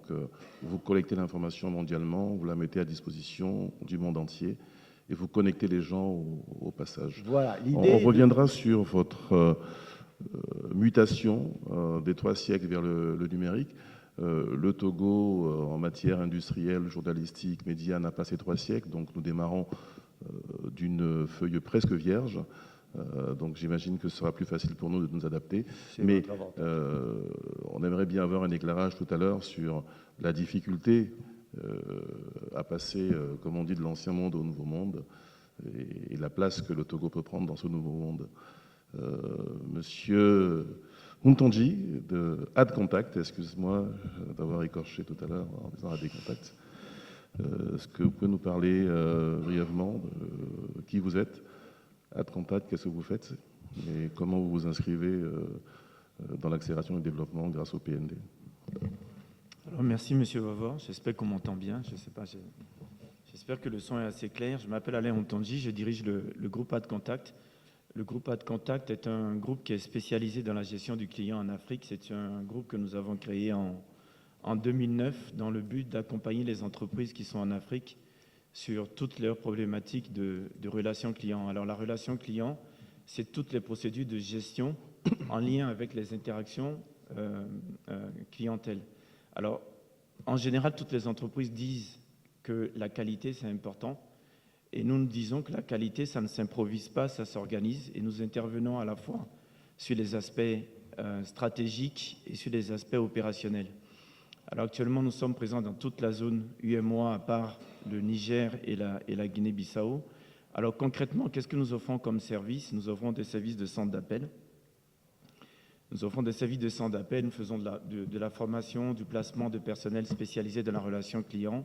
vous collectez l'information mondialement, vous la mettez à disposition du monde entier et vous connectez les gens au passage. Voilà, on reviendra sur votre mutation des 3 siècles vers le numérique. Le Togo, en matière industrielle, journalistique, média, n'a pas ces 3 siècles. Donc, nous démarrons d'une feuille presque vierge. Donc j'imagine que ce sera plus facile pour nous de nous adapter. Mais on aimerait bien avoir un éclairage tout à l'heure sur la difficulté à passer, comme on dit, de l'ancien monde au nouveau monde et la place que le Togo peut prendre dans ce nouveau monde. Monsieur Ntonji de AdContact, excuse-moi d'avoir écorché tout à l'heure en disant AdContact. Est-ce que vous pouvez nous parler brièvement de qui vous êtes? AdContact, qu'est-ce que vous faites et comment vous vous inscrivez dans l'accélération du développement grâce au PND? Alors, merci Monsieur Vavor, j'espère qu'on m'entend bien, je sais pas, j'espère que le son est assez clair. Je m'appelle Alain Ntonji, je dirige le groupe AdContact. Le groupe AdContact est un groupe qui est spécialisé dans la gestion du client en Afrique. C'est un groupe que nous avons créé en 2009 dans le but d'accompagner les entreprises qui sont en Afrique sur toutes leurs problématiques de relations clients. Alors la relation client, c'est toutes les procédures de gestion en lien avec les interactions clientèle. Alors en général, toutes les entreprises disent que la qualité c'est important et nous disons que la qualité ça ne s'improvise pas, ça s'organise et nous intervenons à la fois sur les aspects stratégiques et sur les aspects opérationnels. Alors actuellement, nous sommes présents dans toute la zone UEMOA, à part le Niger et la Guinée-Bissau. Alors concrètement, qu'est-ce que nous offrons comme service? Nous offrons des services de centre d'appel. Nous offrons des services de centre d'appel, nous faisons de la formation, du placement de personnel spécialisé dans la relation client.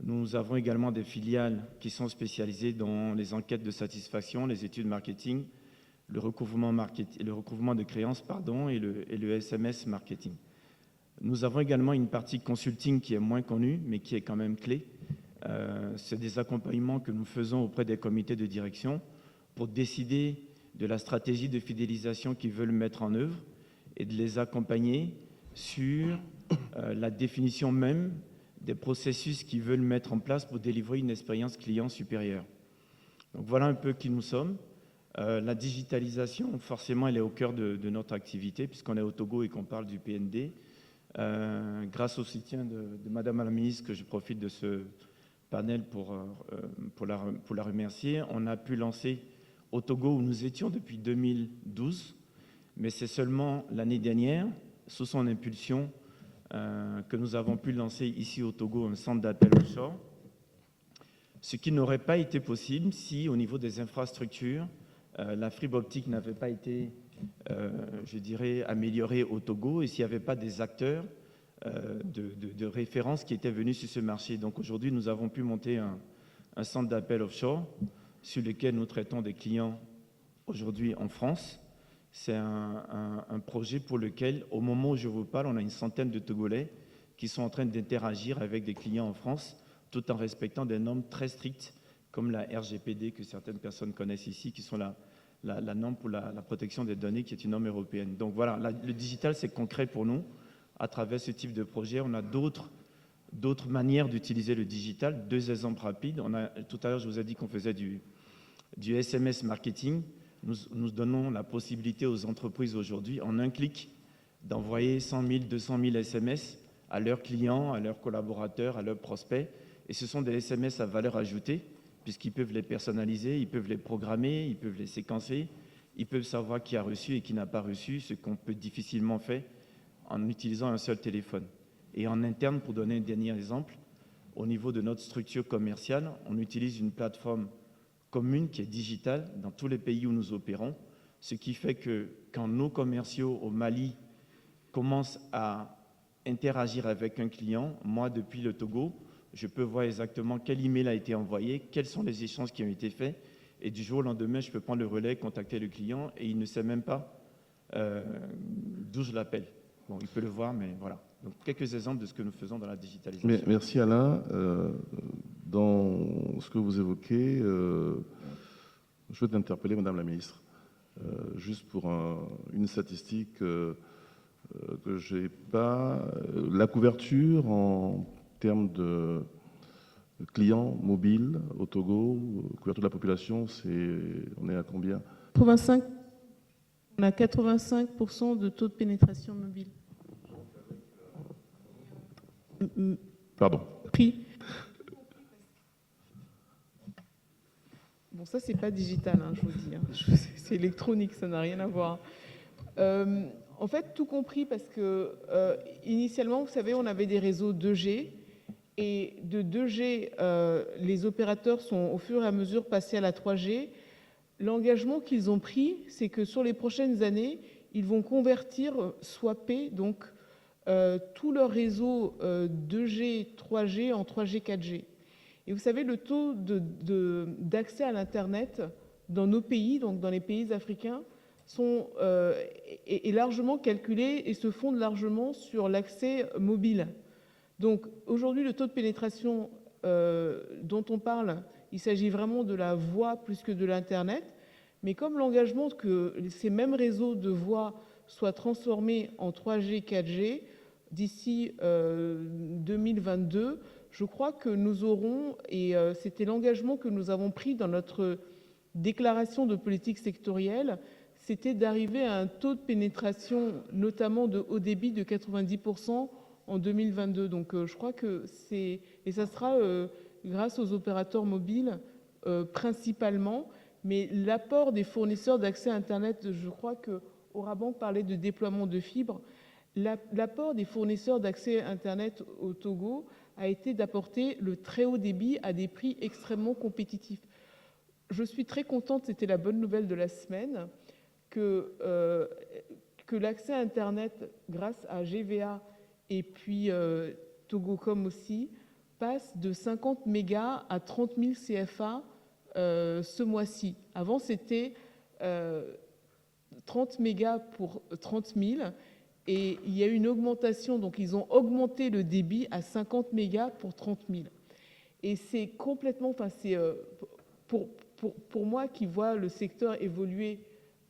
Nous avons également des filiales qui sont spécialisées dans les enquêtes de satisfaction, les études marketing, le recouvrement de créances et le SMS marketing. Nous avons également une partie consulting qui est moins connue, mais qui est quand même clé. C'est des accompagnements que nous faisons auprès des comités de direction pour décider de la stratégie de fidélisation qu'ils veulent mettre en œuvre et de les accompagner sur la définition même des processus qu'ils veulent mettre en place pour délivrer une expérience client supérieure. Donc voilà un peu qui nous sommes. La digitalisation, forcément, elle est au cœur de notre activité, puisqu'on est au Togo et qu'on parle du PND. Grâce au soutien de Madame la ministre, que je profite de ce panel pour la remercier, on a pu lancer au Togo, où nous étions depuis 2012, mais c'est seulement l'année dernière, sous son impulsion, que nous avons pu lancer ici au Togo un centre d'appel offshore, ce qui n'aurait pas été possible si, au niveau des infrastructures, la fibre optique n'avait pas été, je dirais, améliorée au Togo et s'il n'y avait pas des acteurs de référence qui étaient venus sur ce marché. Donc aujourd'hui, nous avons pu monter un centre d'appel offshore sur lequel nous traitons des clients aujourd'hui en France. C'est un projet pour lequel, au moment où je vous parle, on a une centaine de Togolais qui sont en train d'interagir avec des clients en France, tout en respectant des normes très strictes, comme la RGPD, que certaines personnes connaissent ici, qui sont la norme pour la protection des données, qui est une norme européenne. Donc voilà, le digital, c'est concret pour nous. À travers ce type de projet, on a d'autres manières d'utiliser le digital. 2 exemples rapides. Tout à l'heure, je vous ai dit qu'on faisait du SMS marketing. Nous donnons la possibilité aux entreprises aujourd'hui, en un clic, d'envoyer 100 000, 200 000 SMS à leurs clients, à leurs collaborateurs, à leurs prospects. Et ce sont des SMS à valeur ajoutée, puisqu'ils peuvent les personnaliser, ils peuvent les programmer, ils peuvent les séquencer, ils peuvent savoir qui a reçu et qui n'a pas reçu, ce qu'on peut difficilement faire en utilisant un seul téléphone. Et en interne, pour donner un dernier exemple, au niveau de notre structure commerciale, on utilise une plateforme commune qui est digitale dans tous les pays où nous opérons, ce qui fait que quand nos commerciaux au Mali commencent à interagir avec un client, moi, depuis le Togo, je peux voir exactement quel email a été envoyé, quels sont les échanges qui ont été faits, et du jour au lendemain, je peux prendre le relais, contacter le client, et il ne sait même pas d'où je l'appelle. Bon, il peut le voir, mais voilà. Donc, quelques exemples de ce que nous faisons dans la digitalisation. Merci Alain. Dans ce que vous évoquez, je souhaite interpeller Madame la Ministre, juste pour une statistique que je n'ai pas. La couverture en termes de clients mobiles au Togo, couverture de la population, on est à combien? 85. On a 85% de taux de pénétration mobile. Pardon. Prix. Bon, ça, c'est pas digital, hein, je vous dis. Hein. C'est électronique, ça n'a rien à voir. En fait, tout compris parce que, initialement, vous savez, on avait des réseaux 2G. Et de 2G, les opérateurs sont au fur et à mesure passés à la 3G. L'engagement qu'ils ont pris, c'est que sur les prochaines années, ils vont convertir, swapper, donc, tout leur réseau 2G, 3G en 3G, 4G. Et vous savez, le taux d'accès à l'Internet dans nos pays, donc dans les pays africains, est largement calculé et se fonde largement sur l'accès mobile. Donc aujourd'hui, le taux de pénétration dont on parle, il s'agit vraiment de la voix plus que de l'Internet. Mais comme l'engagement que ces mêmes réseaux de voix soient transformés en 3G, 4G d'ici 2022, je crois que nous aurons, et c'était l'engagement que nous avons pris dans notre déclaration de politique sectorielle, c'était d'arriver à un taux de pénétration, notamment de haut débit, de 90% en 2022. Donc je crois que c'est... Et ça sera grâce aux opérateurs mobiles principalement, mais l'apport des fournisseurs d'accès à Internet, je crois que Oraban parlait de déploiement de fibres, l'apport des fournisseurs d'accès à Internet au Togo a été d'apporter le très haut débit à des prix extrêmement compétitifs. Je suis très contente, c'était la bonne nouvelle de la semaine, que l'accès à Internet grâce à GVA et puis Togocom aussi passe de 50 mégas à 30 000 CFA ce mois-ci. Avant, c'était 30 mégas pour 30 000 et il y a eu une augmentation, donc ils ont augmenté le débit à 50 mégas pour 30 000. Et c'est complètement, enfin c'est pour moi qui vois le secteur évoluer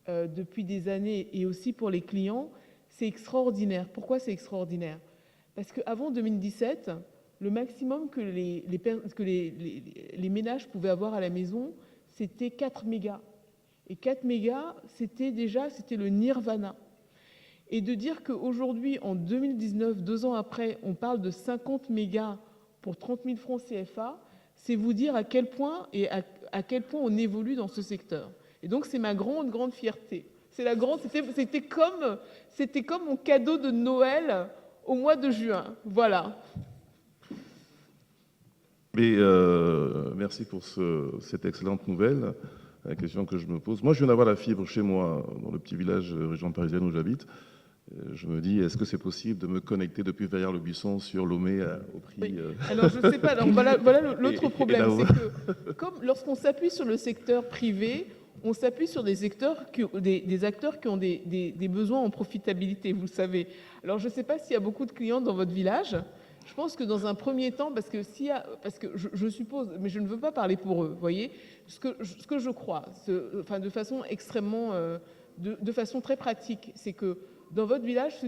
depuis des années et aussi pour les clients, c'est extraordinaire. Pourquoi c'est extraordinaire? Parce qu'avant 2017, le maximum que les ménages pouvaient avoir à la maison, c'était 4 mégas. Et 4 mégas, c'était le nirvana. Et de dire qu'aujourd'hui, en 2019, 2 ans après, on parle de 50 mégas pour 30 000 francs CFA, c'est vous dire à quel point à quel point on évolue dans ce secteur. Et donc, c'est ma grande fierté. C'était comme mon cadeau de Noël au mois de juin. Voilà. Mais merci pour cette excellente nouvelle. La question que je me pose, moi je viens d'avoir la fibre chez moi, dans le petit village région parisienne où j'habite. Je me dis, est-ce que c'est possible de me connecter depuis Verrières-le-Buisson sur Lomé au prix... Oui. Alors je ne sais pas, alors, voilà l'autre problème, c'est que comme lorsqu'on s'appuie sur le secteur privé, on s'appuie sur des acteurs qui ont des besoins en profitabilité, vous le savez. Alors je ne sais pas s'il y a beaucoup de clients dans votre village. Je pense que dans un premier temps, parce que je suppose, mais je ne veux pas parler pour eux, vous voyez, ce que je crois, de façon extrêmement, de façon très pratique, c'est que dans votre village, ce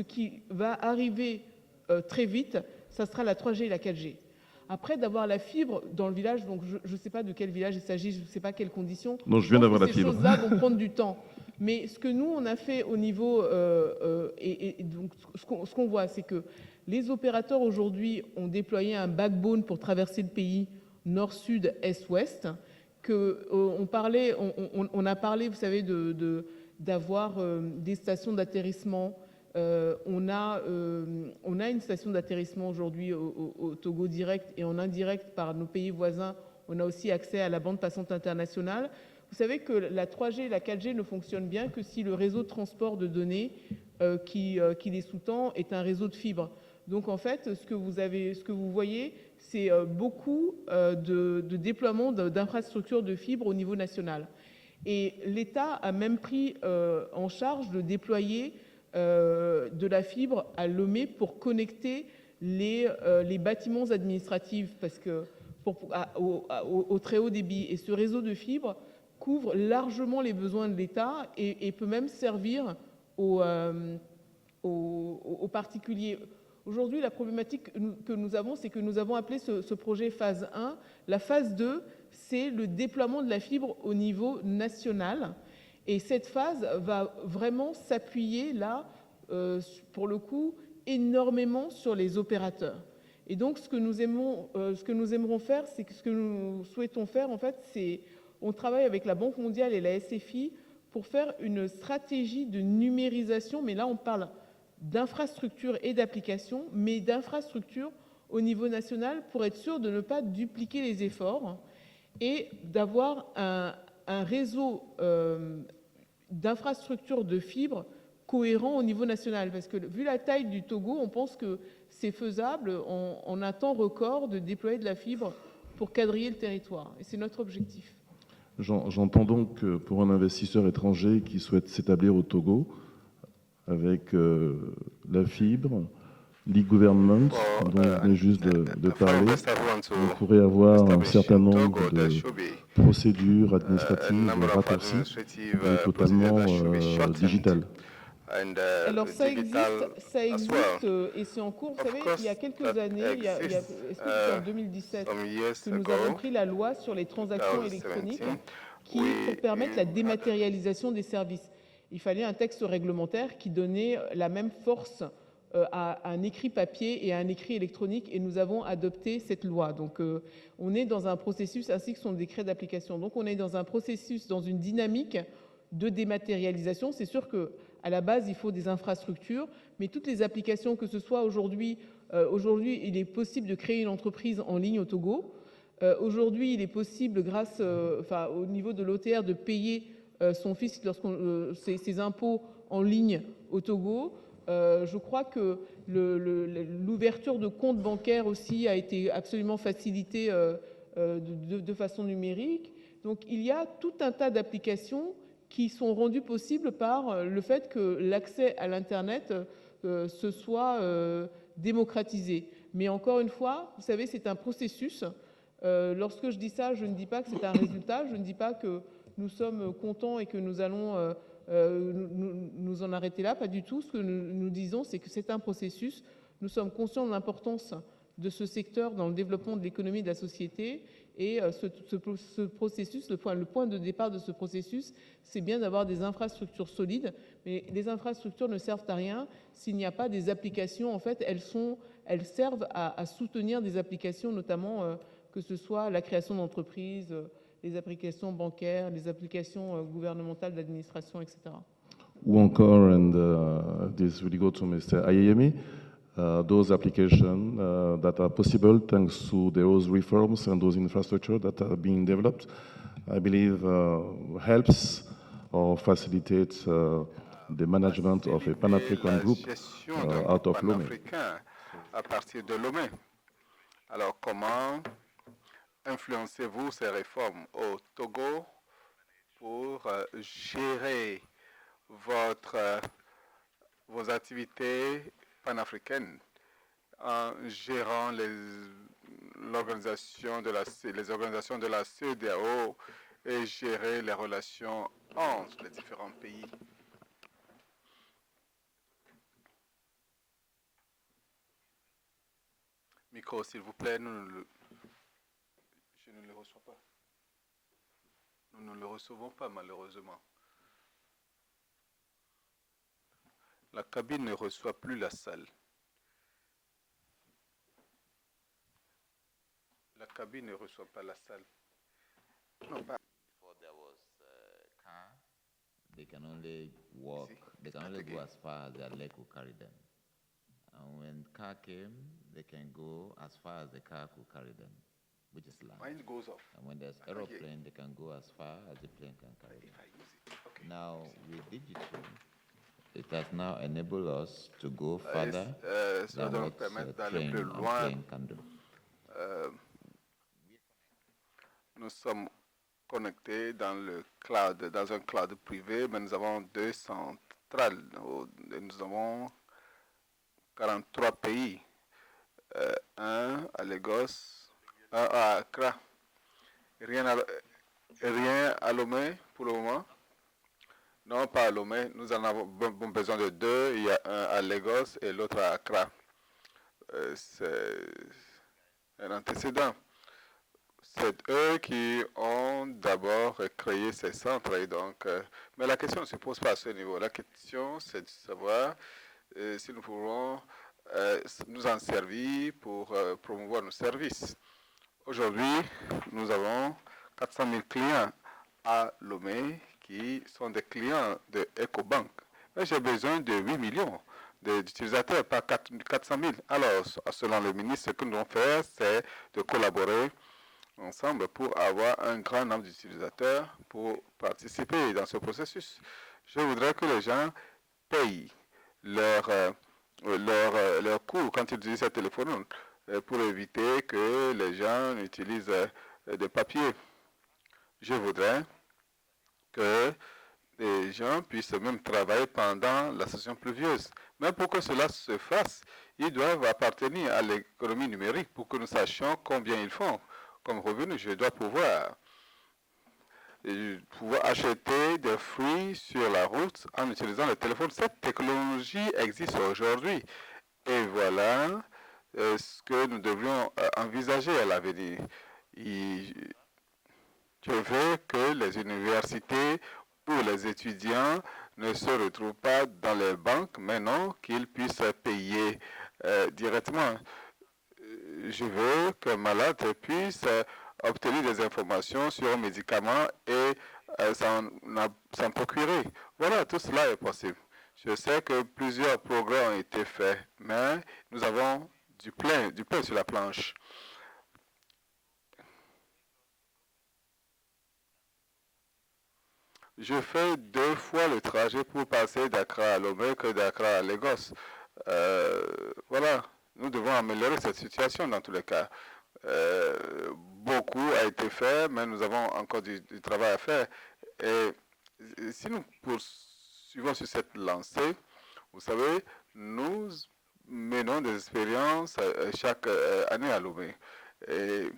qui va arriver très vite, ça sera la 3G et la 4G. Après, d'avoir la fibre dans le village, donc je ne sais pas de quel village il s'agit, je ne sais pas quelles conditions. Non, je viens d'avoir la fibre. Ces choses-là vont prendre du temps. Mais ce que nous, on a fait au niveau... et donc, ce qu'on voit, c'est que les opérateurs, aujourd'hui, ont déployé un backbone pour traverser le pays nord-sud, est-ouest. On a parlé, vous savez, d'avoir des stations d'atterrissement. On a une station d'atterrissement aujourd'hui au Togo direct et en indirect par nos pays voisins. On a aussi accès à la bande passante internationale. Vous savez que la 3G et la 4G ne fonctionnent bien que si le réseau de transport de données qui les sous-tend est un réseau de fibre. Donc en fait, ce que vous voyez, c'est beaucoup de déploiement d'infrastructures de fibre au niveau national. Et l'État a même pris en charge de déployer de la fibre à Lomé pour connecter les bâtiments administratifs parce que au très haut débit. Et ce réseau de fibre couvre largement les besoins de l'État et peut même servir aux particuliers. Aujourd'hui, la problématique que nous avons, c'est que nous avons appelé ce projet phase 1. La phase 2, c'est le déploiement de la fibre au niveau national. Et cette phase va vraiment s'appuyer là, pour le coup, énormément sur les opérateurs. Et donc, ce que nous aimerons faire, c'est que ce que nous souhaitons faire, en fait, c'est on travaille avec la Banque mondiale et la SFI pour faire une stratégie de numérisation, mais là, on parle d'infrastructures et d'applications, mais d'infrastructures au niveau national pour être sûr de ne pas dupliquer les efforts et d'avoir un réseau d'infrastructures de fibres cohérent au niveau national. Parce que vu la taille du Togo, on pense que c'est faisable en un temps record de déployer de la fibre pour quadriller le territoire. Et c'est notre objectif. J'entends donc que pour un investisseur étranger qui souhaite s'établir au Togo, avec la fibre, l'e-government, dont vous venez juste de parler, on pourrait avoir un certain nombre de procédures administratives raccourcies et totalement digitales. Alors ça existe et c'est en cours. Vous savez, il y a quelques années, est-ce que c'était en 2017, que nous avons pris la loi sur les transactions électroniques pour permettre la dématérialisation des services. Il fallait un texte réglementaire qui donnait la même force à un écrit papier et à un écrit électronique et nous avons adopté cette loi. Donc on est dans un processus ainsi que son décret d'application. Donc on est dans un processus, dans une dynamique de dématérialisation. C'est sûr qu'à la base, il faut des infrastructures, mais toutes les applications, que ce soit aujourd'hui, il est possible de créer une entreprise en ligne au Togo. Aujourd'hui, il est possible, grâce au niveau de l'OTR, de payer son fisc ses impôts en ligne au Togo. Je crois que l'ouverture de comptes bancaires aussi a été absolument facilitée de façon numérique. Donc il y a tout un tas d'applications qui sont rendues possibles par le fait que l'accès à l'Internet se soit démocratisé. Mais encore une fois, vous savez, c'est un processus. Lorsque je dis ça, je ne dis pas que c'est un résultat, je ne dis pas que nous sommes contents et que nous allons nous en arrêter là, pas du tout. Ce que nous disons, c'est que c'est un processus. Nous sommes conscients de l'importance de ce secteur dans le développement de l'économie et de la société. Et ce processus, le point de départ de ce processus, c'est bien d'avoir des infrastructures solides, mais les infrastructures ne servent à rien s'il n'y a pas des applications. En fait, elles servent à soutenir des applications, notamment que ce soit la création d'entreprises, les applications bancaires, les applications gouvernementales d'administration, etc. Ou encore, and this will go to Mr. Ayemi, those applications that are possible thanks to those reforms and those infrastructure that are being developed, I believe helps or facilitates the management of a Pan-African group out of Lomé. À partir de Lomé. Alors, comment influencez-vous ces réformes au Togo pour gérer vos activités panafricaines en gérant les organisations de la CEDEAO et gérer les relations entre les différents pays? Micro, s'il vous plaît, je ne le reçois pas. Nous ne le recevons pas, malheureusement. La cabine ne reçoit plus la salle. La cabine ne reçoit pas la salle. Non, pas. Before there was a car, they can only walk, they can only go as far as their leg could carry them. And when the car came, they can go as far as the car could carry them, which is land. Mine goes off. And when there's aeroplane, they can go as far as the plane can carry them. Okay. Now, with digital, it has now enabled us to go further than what train and plane can do. Nous sommes connectés dans le cloud, dans un cloud privé, mais nous avons 2 centrales. Nous avons 43 pays. Un à Lagos, un à Accra. Rien à Lomé pour le moment. Non, pas à Lomé. Nous en avons besoin de 2. Il y a un à Lagos et l'autre à Accra. C'est un antécédent. C'est eux qui ont d'abord créé ces centres. Et donc, mais la question ne se pose pas à ce niveau. La question, c'est de savoir si nous pouvons nous en servir pour promouvoir nos services. Aujourd'hui, nous avons 400 000 clients à Lomé qui sont des clients de EcoBank. Mais j'ai besoin de 8 millions d'utilisateurs, pas 400 000. Alors, selon le ministre, ce que nous devons faire, c'est de collaborer ensemble pour avoir un grand nombre d'utilisateurs pour participer dans ce processus. Je voudrais que les gens payent leur coût quand ils utilisent ces téléphones pour éviter que les gens utilisent des papiers. Je voudrais que les gens puissent même travailler pendant la saison pluvieuse. Mais pour que cela se fasse, ils doivent appartenir à l'économie numérique pour que nous sachions combien ils font comme revenu. Je dois pouvoir acheter des fruits sur la route en utilisant le téléphone. Cette technologie existe aujourd'hui. Et voilà ce que nous devrions envisager à l'avenir. Je veux que les universités ou les étudiants ne se retrouvent pas dans les banques, mais non, qu'ils puissent payer directement. Je veux qu'un malade puisse obtenir des informations sur un médicament et s'en procurer. Voilà, tout cela est possible. Je sais que plusieurs progrès ont été faits, mais nous avons du pain sur la planche. Je fais 2 fois le trajet pour passer d'Accra à Lomé que d'Accra à Lagos. Voilà, nous devons améliorer cette situation dans tous les cas. Beaucoup a été fait, mais nous avons encore du travail à faire. Et si nous poursuivons sur cette lancée, vous savez, nous menons des expériences chaque année à Lomé. Et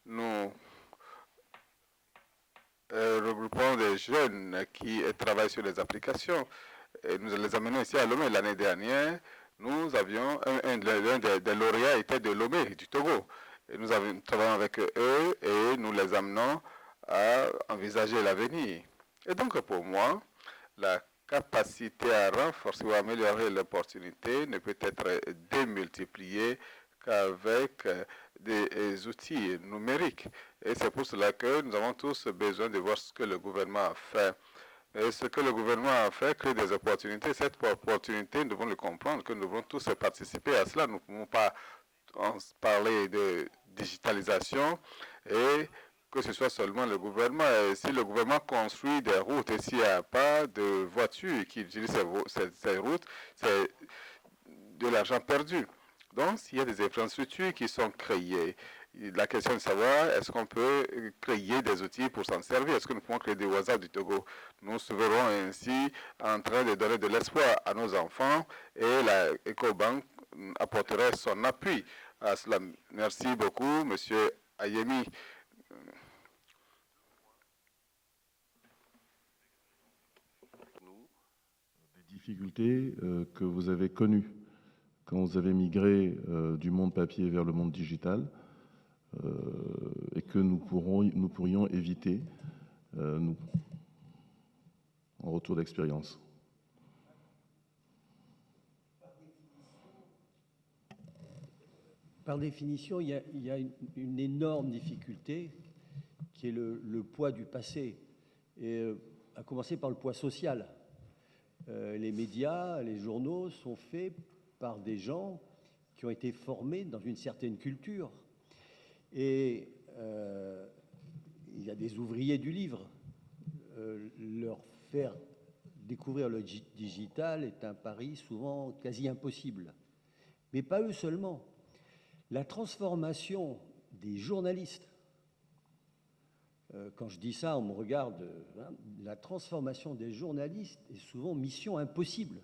nous regroupons des jeunes qui travaillent sur les applications. Et nous les amenons ici à Lomé. L'année dernière, nous avions l'un des lauréats était de Lomé, du Togo. Et nous travaillons avec eux et nous les amenons à envisager l'avenir. Et donc pour moi, la capacité à renforcer ou améliorer l'opportunité ne peut être démultipliée qu'avec des outils numériques. Et c'est pour cela que nous avons tous besoin de voir ce que le gouvernement a fait. Et ce que le gouvernement a fait crée des opportunités. Cette opportunité, nous devons le comprendre, que nous devons tous participer à cela. Nous ne pouvons pas parler de digitalisation et que ce soit seulement le gouvernement. Et si le gouvernement construit des routes et s'il n'y a pas de voitures qui utilisent ces routes, c'est de l'argent perdu. Donc, s'il y a des infrastructures qui sont créées, la question est de savoir, est-ce qu'on peut créer des outils pour s'en servir? Est-ce que nous pouvons créer des WhatsApp du Togo? Nous serons ainsi en train de donner de l'espoir à nos enfants et la EcoBank apporterait son appui à cela. Merci beaucoup, Monsieur Ayemi. Des difficultés que vous avez connues quand vous avez migré du monde papier vers le monde digital et que nous pourrions éviter en retour d'expérience. Par définition, il y a une énorme difficulté qui est le poids du passé, et à commencer par le poids social. Les médias, les journaux sont faits par des gens qui ont été formés dans une certaine culture. Et il y a des ouvriers du livre. Leur faire découvrir le digital est un pari souvent quasi impossible. Mais pas eux seulement. La transformation des journalistes, quand je dis ça, on me regarde, hein, la transformation des journalistes est souvent mission impossible.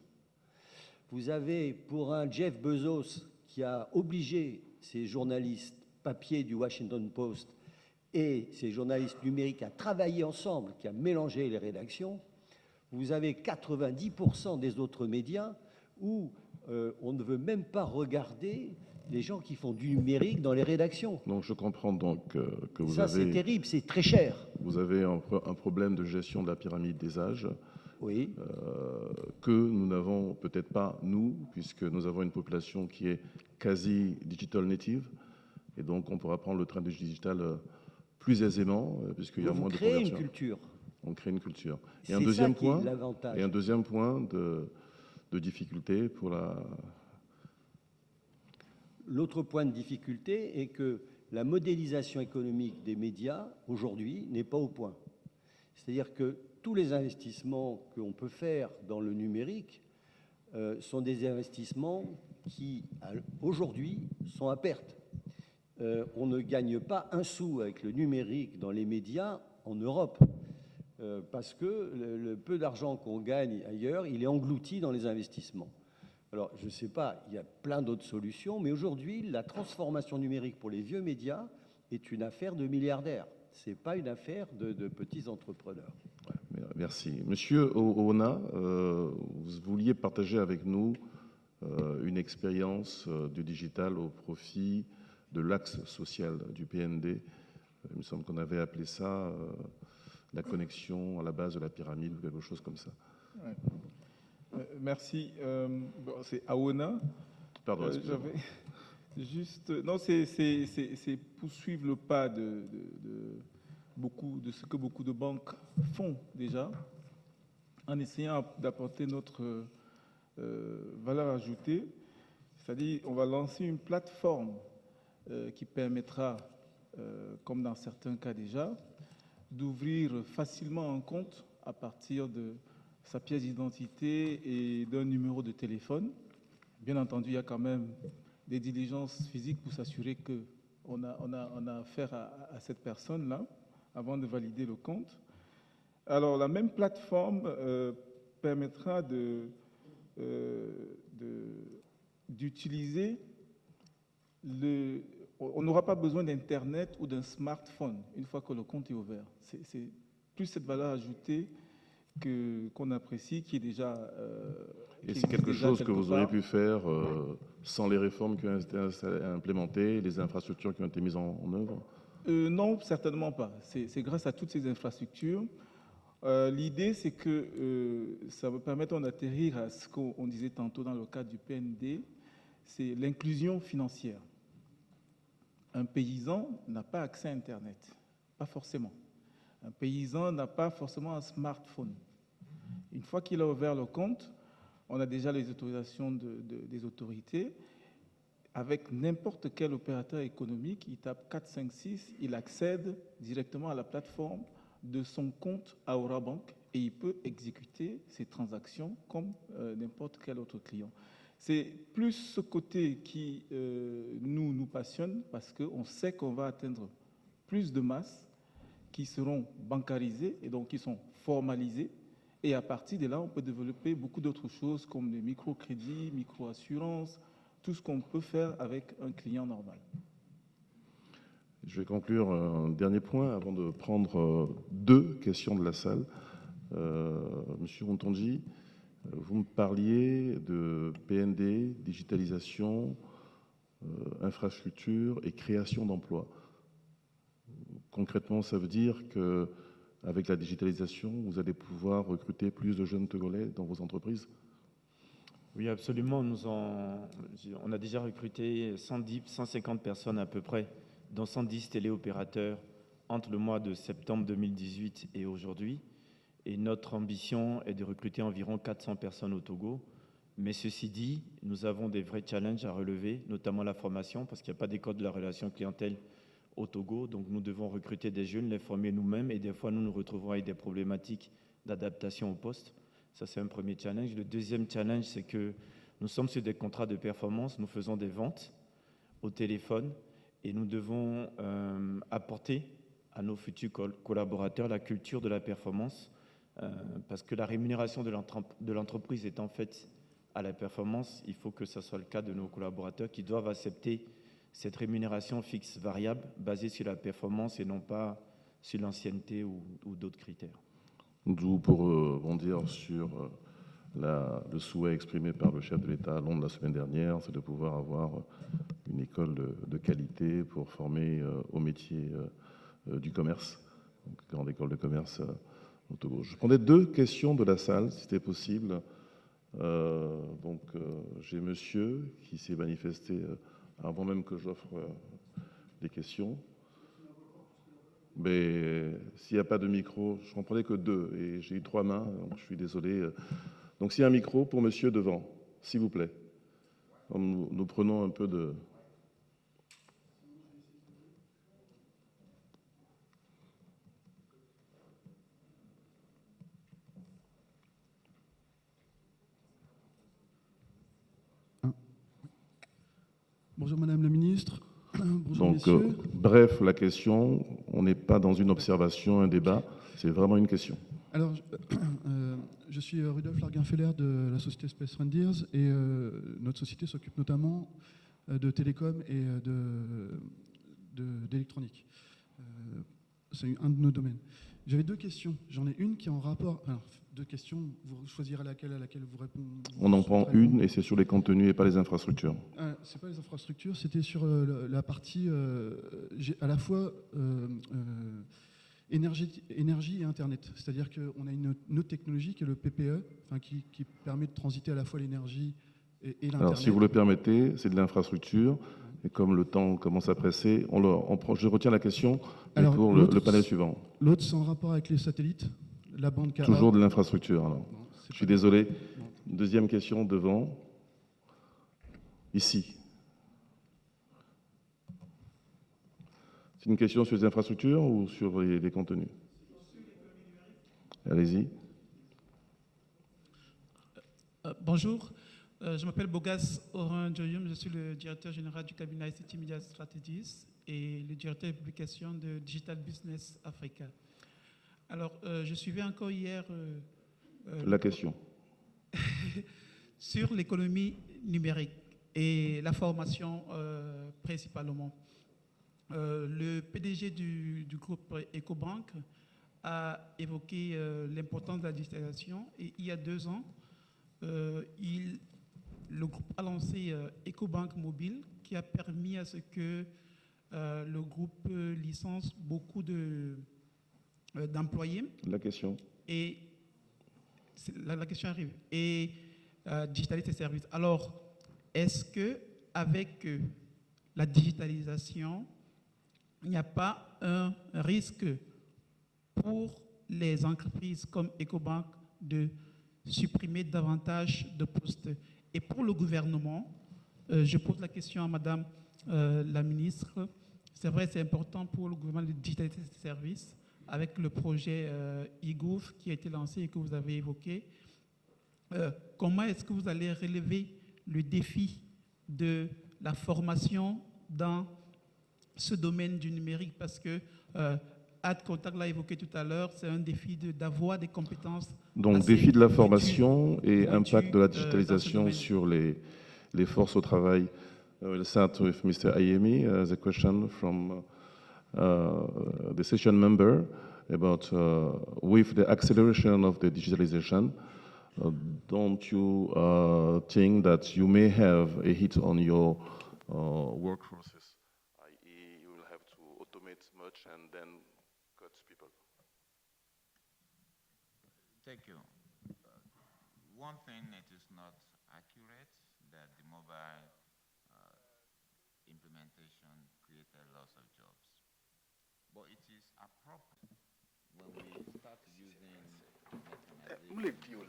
Vous avez pour un Jeff Bezos qui a obligé ses journalistes papier du Washington Post et ses journalistes numériques à travailler ensemble, qui a mélangé les rédactions, vous avez 90% des autres médias où on ne veut même pas regarder les gens qui font du numérique dans les rédactions. Donc je comprends donc que vous Ça, avez... c'est terrible, c'est très cher. Vous avez un problème de gestion de la pyramide des âges. Oui. Que nous n'avons peut-être pas, nous, puisque nous avons une population qui est quasi digital native, et donc on pourra prendre le train du digital plus aisément, puisqu'il y a moins de conversion. Vous créez une culture. On crée une culture. C'est ça qui est l'avantage. Et un deuxième point de difficulté pour la... L'autre point de difficulté est que la modélisation économique des médias, aujourd'hui, n'est pas au point. C'est-à-dire que tous les investissements qu'on peut faire dans le numérique sont des investissements qui, aujourd'hui, sont à perte. On ne gagne pas un sou avec le numérique dans les médias en Europe, parce que le peu d'argent qu'on gagne ailleurs, il est englouti dans les investissements. Alors, je ne sais pas, il y a plein d'autres solutions, mais aujourd'hui, la transformation numérique pour les vieux médias est une affaire de milliardaires. Ce n'est pas une affaire de petits entrepreneurs. Merci. Monsieur Oona, vous vouliez partager avec nous une expérience du digital au profit de l'axe social du PND. Il me semble qu'on avait appelé ça la connexion à la base de la pyramide ou quelque chose comme ça. Ouais. Merci. C'est Aona. Pardon, j'avais juste... Non, c'est poursuivre le pas de ce que beaucoup de banques font déjà, en essayant d'apporter notre valeur ajoutée. C'est-à-dire, on va lancer une plateforme qui permettra, comme dans certains cas déjà, d'ouvrir facilement un compte à partir de sa pièce d'identité et d'un numéro de téléphone. Bien entendu, il y a quand même des diligences physiques pour s'assurer qu'on a affaire à cette personne-là avant de valider le compte. Alors, la même plateforme permettra d'utiliser on n'aura pas besoin d'Internet ou d'un smartphone une fois que le compte est ouvert. C'est plus cette valeur ajoutée qu'on apprécie, qui est déjà Et qui c'est quelque existe déjà chose que quelque vous auriez part. pu faire sans les réformes qui ont été implémentées, les infrastructures qui ont été mises en œuvre? Non, certainement pas. C'est grâce à toutes ces infrastructures. L'idée, c'est que ça va permettre d'atterrir à ce qu'on disait tantôt dans le cadre du PND, c'est l'inclusion financière. Un paysan n'a pas accès à Internet, pas forcément. Un paysan n'a pas forcément un smartphone. Une fois qu'il a ouvert le compte, on a déjà les autorisations des autorités. Avec n'importe quel opérateur économique, il tape 4, 5, 6, il accède directement à la plateforme de son compte à Aura Bank et il peut exécuter ses transactions comme n'importe quel autre client. C'est plus ce côté qui nous passionne parce qu'on sait qu'on va atteindre plus de masses qui seront bancarisées et donc qui sont formalisées. Et à partir de là, on peut développer beaucoup d'autres choses comme les microcrédits, micro-assurances, tout ce qu'on peut faire avec un client normal. Je vais conclure un dernier point avant de prendre deux questions de la salle. Monsieur Rontonji, vous me parliez de PND, digitalisation, infrastructure et création d'emplois. Concrètement, ça veut dire qu'avec la digitalisation, vous allez pouvoir recruter plus de jeunes Togolais dans vos entreprises? Oui, absolument. On a déjà recruté 110, 150 personnes à peu près, dont 110 téléopérateurs entre le mois de septembre 2018 et aujourd'hui. Et notre ambition est de recruter environ 400 personnes au Togo. Mais ceci dit, nous avons des vrais challenges à relever, notamment la formation, parce qu'il n'y a pas d'école de la relation clientèle au Togo. Donc nous devons recruter des jeunes, les former nous-mêmes. Et des fois, nous nous retrouvons avec des problématiques d'adaptation au poste. Ça, c'est un premier challenge. Le deuxième challenge, c'est que nous sommes sur des contrats de performance, nous faisons des ventes au téléphone et nous devons apporter à nos futurs collaborateurs la culture de la performance parce que la rémunération de l'entreprise est en fait à la performance. Il faut que ce soit le cas de nos collaborateurs qui doivent accepter cette rémunération fixe variable basée sur la performance et non pas sur l'ancienneté ou d'autres critères. D'où, pour rebondir sur le souhait exprimé par le chef de l'État à Londres la semaine dernière, c'est de pouvoir avoir une école de qualité pour former au métier du commerce, donc grande école de commerce au Togo. Je prendrais deux questions de la salle, si c'était possible. J'ai monsieur qui s'est manifesté avant même que j'offre des questions. Mais s'il n'y a pas de micro, je ne comprenais que deux, et j'ai eu 3 mains, donc je suis désolé. Donc s'il y a un micro pour monsieur devant, s'il vous plaît. Nous prenons un peu de... Bonjour Madame la Ministre. Bonjour Donc, messieurs. bref, la question, on n'est pas dans une observation, un débat, c'est vraiment une question. Alors, je suis Rudolf Larguin-Feller de la société Space Frontiers et notre société s'occupe notamment de télécom et d'électronique. C'est un de nos domaines. J'avais deux questions. J'en ai une qui est en rapport... Alors, deux questions, vous choisirez à laquelle vous répondez. On en prend une et c'est sur les contenus et pas les infrastructures. C'est pas les infrastructures, c'était sur la partie à la fois énergie et Internet. C'est-à-dire qu'on a une autre technologie qui est le PPE, enfin, qui permet de transiter à la fois l'énergie et l'Internet. Alors, si vous le permettez, c'est de l'infrastructure. Et comme le temps commence à presser, je retiens la question pour le panel suivant. L'autre, c'est en rapport avec les satellites, la bande KA. Toujours de l'infrastructure, alors. Non, je suis désolé. Non. Deuxième question devant. Ici. C'est une question sur les infrastructures ou sur les contenus? Allez-y. Bonjour, je m'appelle Bogas Oran-Joyum, je suis le directeur général du cabinet ICT Media Strategies et le directeur de publication de Digital Business Africa. Alors, je suivais encore hier... la question. sur l'économie numérique et la formation principalement. Le PDG du groupe Ecobank a évoqué l'importance de la digitalisation et il y a 2 ans, le groupe a lancé EcoBank Mobile, qui a permis à ce que le groupe licence beaucoup d'employés. La question. Et la question arrive. Et digitalise ses services. Alors, est-ce que avec la digitalisation, il n'y a pas un risque pour les entreprises comme EcoBank de supprimer davantage de postes? Et pour le gouvernement, je pose la question à Madame la ministre. C'est vrai, c'est important pour le gouvernement de digitaliser ses services avec le projet e-Gouv qui a été lancé et que vous avez évoqué. Comment est-ce que vous allez relever le défi de la formation dans ce domaine du numérique? Parce que AdContact l'a évoqué tout à l'heure, c'est un défi d'avoir des compétences. Donc, défi de la formation et impact de la digitalisation sur les forces au travail. We'll start with Mr. Ayemi. The question from the session member about with the acceleration of the digitalization, don't you think that you may have a hit on your workforces, i.e. you will have to automate much and then cut people? Thank you. One thing, it is not accurate that the mobile implementation created lots of jobs. But it is appropriate when we start using mechanization.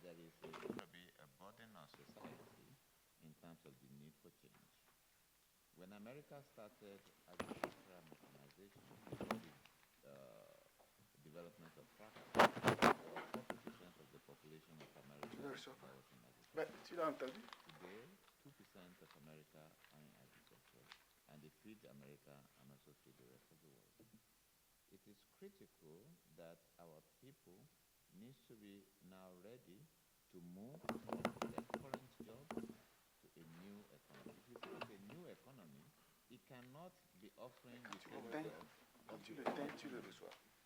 There is going to be a burden on society in terms of the need for change. When America started agricultural mechanization, the development of tractors, 40% of the population of America was in agriculture. Today, 2% of America are in agriculture, and they feed America and also feed the rest of the world. It is critical that our people need to be now ready to move from their current job to a new economy. If you think a new economy, it cannot be offering the same job.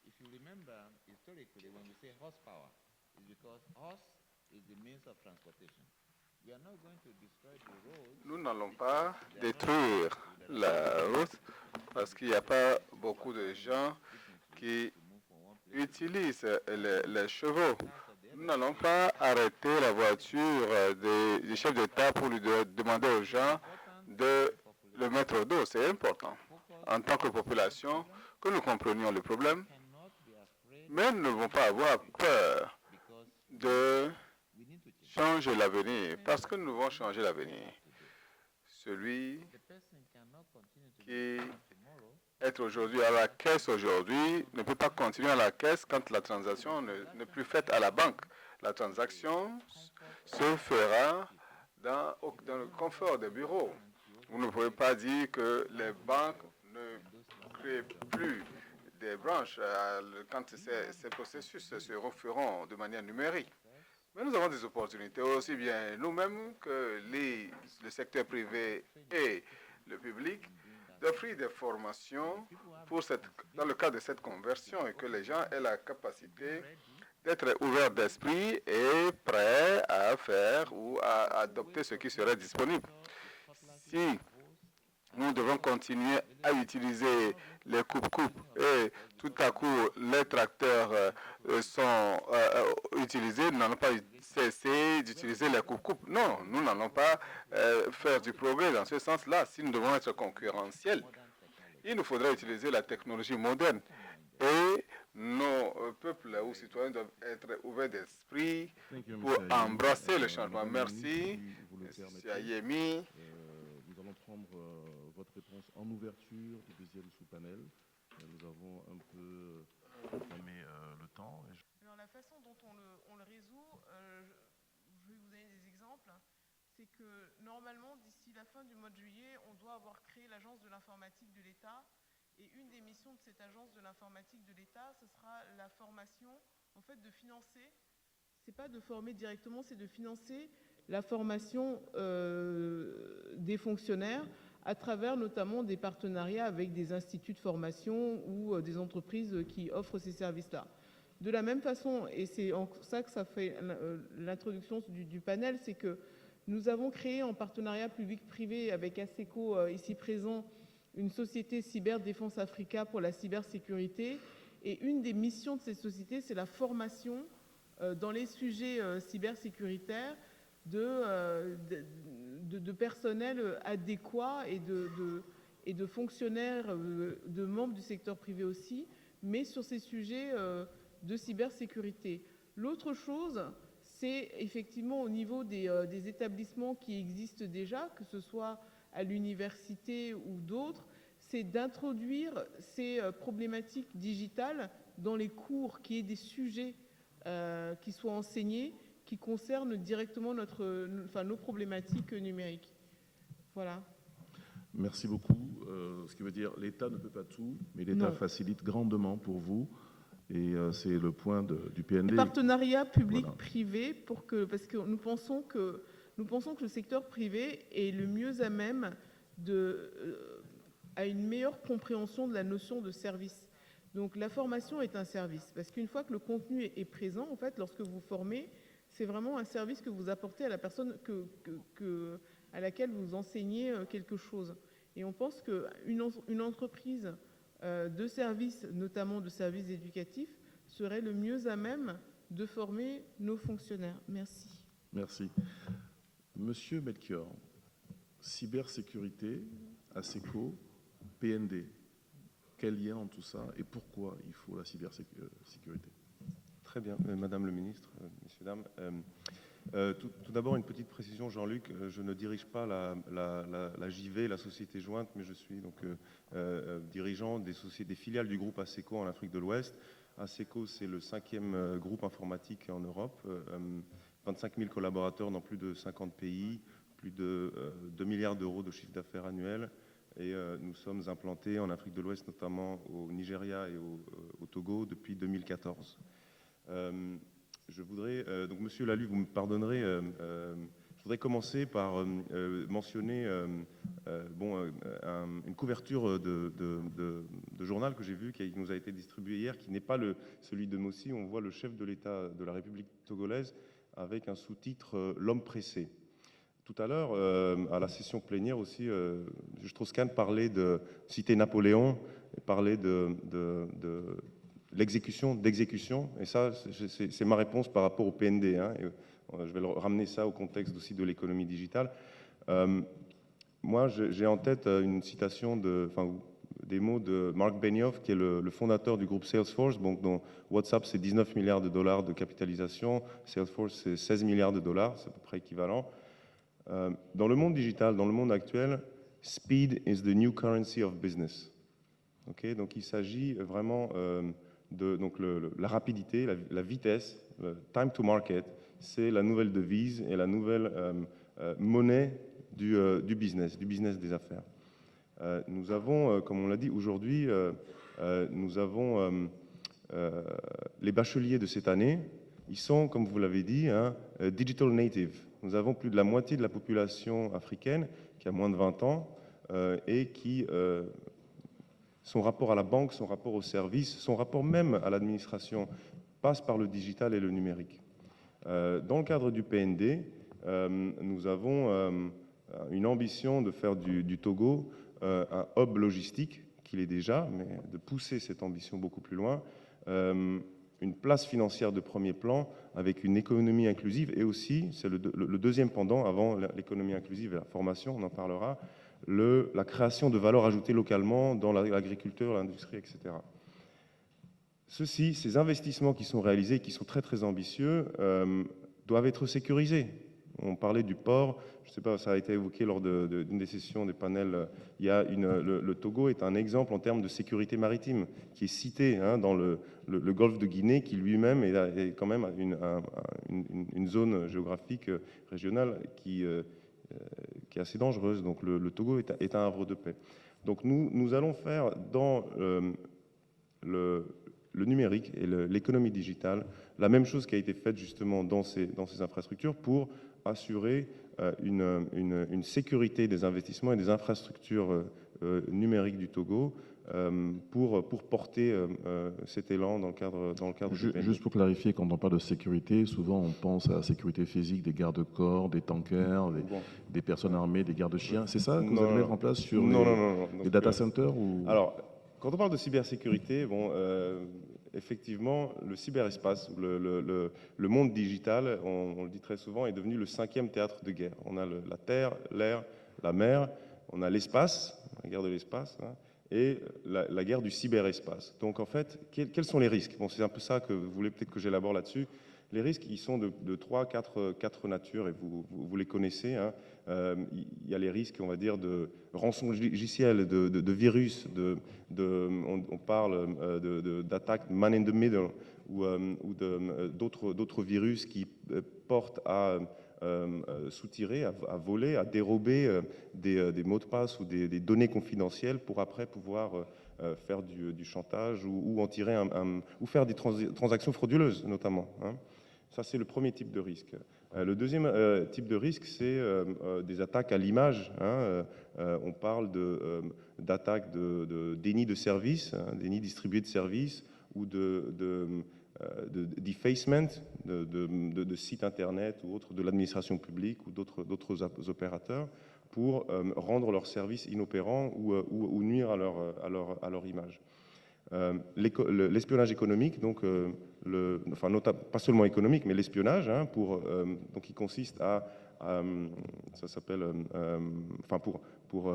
If you remember, historically, when we say horsepower, it's because horse is the means of transportation. We are not going to destroy the roads. Nous n'allons pas détruire la route parce qu'il n'y a pas beaucoup de gens qui utilisent les chevaux. Nous n'allons pas arrêter la voiture du chef d'État pour lui demander aux gens de le mettre au dos. C'est important en tant que population que nous comprenions le problème, mais nous ne devons pas avoir peur de changer l'avenir, parce que nous devons changer l'avenir. Celui qui est aujourd'hui à la caisse aujourd'hui ne peut pas continuer à la caisse quand la transaction n'est plus faite à la banque. La transaction se fera dans le confort des bureaux. Vous ne pouvez pas dire que les banques ne créent plus des branches quand ces processus se feront de manière numérique. Mais nous avons des opportunités, aussi bien nous-mêmes que le secteur privé et le public, d'offrir des formations dans le cadre de cette conversion et que les gens aient la capacité d'être ouverts d'esprit et prêts à faire ou à adopter ce qui serait disponible. Si nous devons continuer à utiliser les coupes-coupes et tout à coup les tracteurs sont utilisés, nous n'allons pas cesser d'utiliser les coupes-coupes. Non, nous n'allons pas faire du progrès dans ce sens-là. Si nous devons être concurrentiels, il nous faudra utiliser la technologie moderne. Et nos peuples ou citoyens doivent être ouverts d'esprit pour embrasser le changement. Merci, M. Ayemi. Nous allons prendre votre réponse en ouverture du deuxième sous-panel. Nous avons un peu entamé le temps. Alors, la façon dont on le résout, je vais vous donner des exemples. C'est que normalement, d'ici la fin du mois de juillet, on doit avoir créé l'agence de l'informatique de l'État. Et une des missions de cette agence de l'informatique de l'État, ce sera la formation, en fait, de financer. C'est pas de former directement, c'est de financer la formation des fonctionnaires à travers notamment des partenariats avec des instituts de formation ou des entreprises qui offrent ces services-là. De la même façon, et c'est en ça que ça fait l'introduction du panel, c'est que nous avons créé en partenariat public-privé avec ASECO, ici présent, une société Cyberdéfense Africa pour la cybersécurité. Et une des missions de cette société, c'est la formation dans les sujets cybersécuritaires de personnel adéquat et de fonctionnaires, de membres du secteur privé aussi, mais sur ces sujets de cybersécurité. L'autre chose, c'est effectivement au niveau des établissements qui existent déjà, que ce soit à l'université ou d'autres, c'est d'introduire ces problématiques digitales dans les cours, qu'il y ait des sujets qui soient enseignés, qui concernent directement nos problématiques numériques. Voilà. Merci beaucoup. Ce qui veut dire l'État ne peut pas tout, mais l'État facilite grandement pour vous. Et c'est le point du PND. Partenariat public-privé, parce que nous pensons que le secteur privé est le mieux à même à une meilleure compréhension de la notion de service. Donc la formation est un service, parce qu'une fois que le contenu est présent, en fait, lorsque vous formez, c'est vraiment un service que vous apportez à la personne à laquelle vous enseignez quelque chose. Et on pense qu'une entreprise de services, notamment de services éducatifs, serait le mieux à même de former nos fonctionnaires. Merci. Merci. Monsieur Melchior, cybersécurité, ASECO, PND, quel lien entre tout ça et pourquoi il faut la cybersécurité? Très bien, Madame le Ministre, Messieurs, Dames. Tout d'abord, une petite précision, Jean-Luc, je ne dirige pas la JV, la société jointe, mais je suis donc dirigeant des filiales du groupe ASECO en Afrique de l'Ouest. ASECO, c'est le 5e groupe informatique en Europe, 25 000 collaborateurs dans plus de 50 pays, plus de 2 milliards d'euros de chiffre d'affaires annuel. Et nous sommes implantés en Afrique de l'Ouest, notamment au Nigeria et au Togo, depuis 2014. Je voudrais, donc Monsieur Lalue, vous me pardonnerez, je voudrais commencer par mentionner une couverture de journal que j'ai vu, qui nous a été distribué hier, qui n'est pas celui de Mossi. On voit le chef de l'État de la République togolaise avec un sous-titre « L'homme pressé ». Tout à l'heure, à la session plénière aussi, Strauss-Kahn parlait de citer Napoléon, parlait d'exécution, et ça, c'est ma réponse par rapport au PND. Hein, et je vais ramener ça au contexte aussi de l'économie digitale. Moi, j'ai en tête une citation des mots de Mark Benioff, qui est le fondateur du groupe Salesforce, dont WhatsApp, c'est 19 milliards de dollars de capitalisation, Salesforce, c'est 16 milliards de dollars, c'est à peu près équivalent. Dans le monde digital, dans le monde actuel, speed is the new currency of business. Okay, donc il s'agit vraiment la rapidité, la vitesse, time to market, c'est la nouvelle devise et la nouvelle monnaie du business des affaires. Nous avons, comme on l'a dit aujourd'hui, nous avons les bacheliers de cette année, ils sont, comme vous l'avez dit, digital native. Nous avons plus de la moitié de la population africaine qui a moins de 20 ans et qui, son rapport à la banque, son rapport au service, son rapport même à l'administration passe par le digital et le numérique. Dans le cadre du PND, nous avons une ambition de faire du Togo un hub logistique, qu'il est déjà, mais de pousser cette ambition beaucoup plus loin. Une place financière de premier plan avec une économie inclusive et aussi, c'est le deuxième pendant avant l'économie inclusive et la formation, on en parlera, la création de valeur ajoutée localement dans l'agriculture, l'industrie, etc. Ces investissements qui sont réalisés, qui sont très très ambitieux, doivent être sécurisés. On parlait du port, je ne sais pas, ça a été évoqué lors d'une des sessions des panels. Le Togo est un exemple en termes de sécurité maritime, qui est cité dans le golfe de Guinée, qui lui-même est quand même une zone géographique régionale qui est assez dangereuse. Donc le Togo est un havre de paix. Donc nous allons faire dans le numérique et l'économie digitale la même chose qui a été faite justement dans ces infrastructures pour assurer une sécurité des investissements et des infrastructures numériques du Togo pour porter cet élan dans le cadre du PND. Juste pour clarifier, quand on parle de sécurité, souvent on pense à la sécurité physique des gardes-corps, des tankers, des personnes armées, des gardes-chiens. C'est ça que vous allez mettre en place sur les data centers ou... Alors, quand on parle de cybersécurité, effectivement, le cyberespace, le monde digital, on le dit très souvent, est devenu le 5e théâtre de guerre. On a la terre, l'air, la mer, on a l'espace, la guerre de l'espace, hein, et la guerre du cyberespace. Donc en fait, quels sont les risques? Bon, c'est un peu ça que vous voulez peut-être que j'élabore là-dessus. Les risques, ils sont de 4 natures, et vous les connaissez. Hein. Il y a les risques, on va dire, de rançon logiciel, de virus, on parle d'attaques man in the middle, ou d'autres virus qui portent à soutirer, à voler, à dérober des mots de passe ou des données confidentielles pour après pouvoir faire du chantage ou en tirer ou faire des transactions frauduleuses notamment. Hein. Ça, c'est le premier type de risque. Le deuxième type de risque, c'est des attaques à l'image. Hein. On parle d'attaques de déni de service, hein, déni distribué de service, ou de defacement de sites internet ou autres de l'administration publique ou d'autres opérateurs pour rendre leurs services inopérants ou nuire à leur image. L'espionnage économique, donc, pas seulement économique, mais l'espionnage, hein, donc, qui consiste ça s'appelle, pour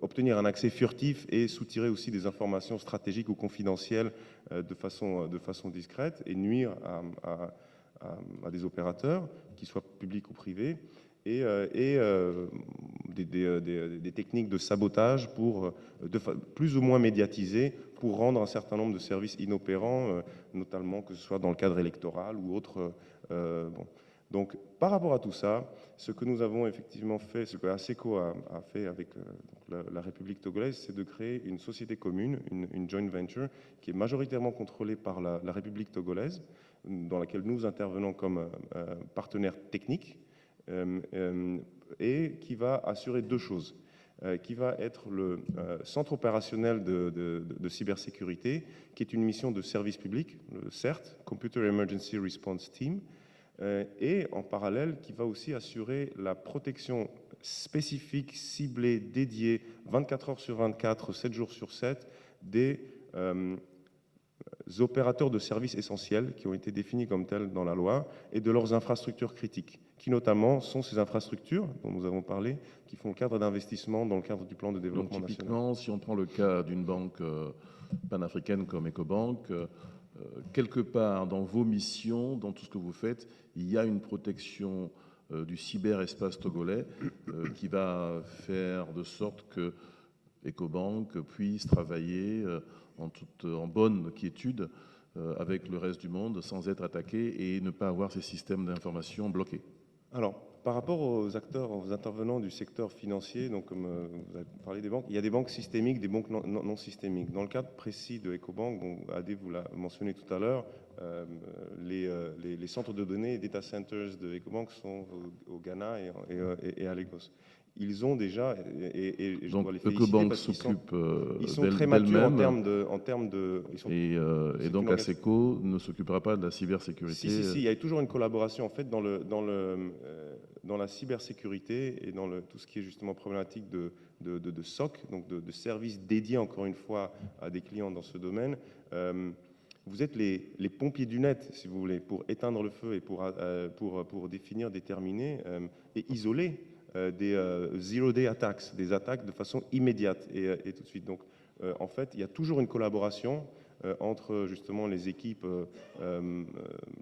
obtenir un accès furtif et soutirer aussi des informations stratégiques ou confidentielles de façon discrète et nuire à des opérateurs, qu'ils soient publics ou privés, et des techniques de sabotage plus ou moins médiatisées pour rendre un certain nombre de services inopérants, notamment que ce soit dans le cadre électoral ou autre. Donc, par rapport à tout ça, ce que nous avons effectivement fait, ce que ASECO a fait avec la République togolaise, c'est de créer une société commune, une joint venture, qui est majoritairement contrôlée par la République togolaise, dans laquelle nous intervenons comme partenaire technique, et qui va assurer 2 choses. Qui va être le centre opérationnel de cybersécurité, qui est une mission de service public, le CERT, Computer Emergency Response Team, et en parallèle, qui va aussi assurer la protection spécifique, ciblée, dédiée, 24 heures sur 24, 7 jours sur 7, des opérateurs de services essentiels qui ont été définis comme tels dans la loi et de leurs infrastructures critiques, qui notamment sont ces infrastructures dont nous avons parlé, qui font le cadre d'investissement dans le cadre du plan de développement national. Typiquement, si on prend le cas d'une banque panafricaine comme Ecobank, quelque part dans vos missions, dans tout ce que vous faites, il y a une protection du cyberespace togolais qui va faire de sorte que Ecobank puisse travailler en bonne quiétude avec le reste du monde sans être attaqué et ne pas avoir ces systèmes d'information bloqués. Alors, par rapport aux intervenants du secteur financier, donc comme vous avez parlé des banques, il y a des banques systémiques, des banques non systémiques. Dans le cadre précis de Ecobank, Adé vous l'a mentionné tout à l'heure, les centres de données, data centers de Ecobank sont au Ghana et à Lagos. Ils ont déjà, et je dois les féliciter Ecobank parce qu'ils sont très matures en termes de et donc ASECO ne s'occupera pas de la cybersécurité. Si, il y a toujours une collaboration en fait dans la cybersécurité et dans tout ce qui est justement problématique de SOC, donc de services dédiés encore une fois à des clients dans ce domaine. Vous êtes les pompiers du net, si vous voulez, pour éteindre le feu et pour définir, déterminer et isoler des zero-day attacks, des attaques de façon immédiate et tout de suite. Donc, en fait, il y a toujours une collaboration entre justement les équipes,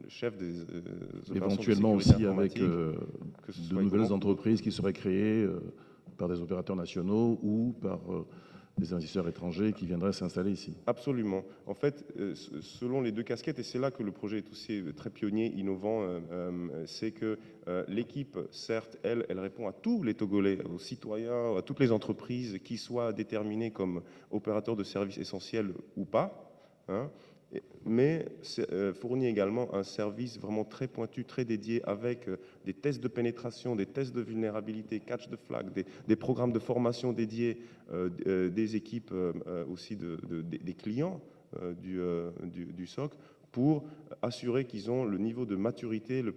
chefs des opérations éventuellement de sécurité aussi avec de nouvelles entreprises qui seraient créées par des opérateurs nationaux ou par des investisseurs étrangers qui viendraient s'installer ici. Absolument. En fait, selon les 2 casquettes, et c'est là que le projet est aussi très pionnier, innovant, c'est que l'équipe, certes, elle répond à tous les Togolais, aux citoyens, à toutes les entreprises qui soient déterminées comme opérateurs de services essentiels ou pas, hein, mais fournit également un service vraiment très pointu, très dédié, avec des tests de pénétration, des tests de vulnérabilité, catch the flag, des programmes de formation dédiés, des équipes aussi des clients du SOC, pour assurer qu'ils ont le niveau de maturité le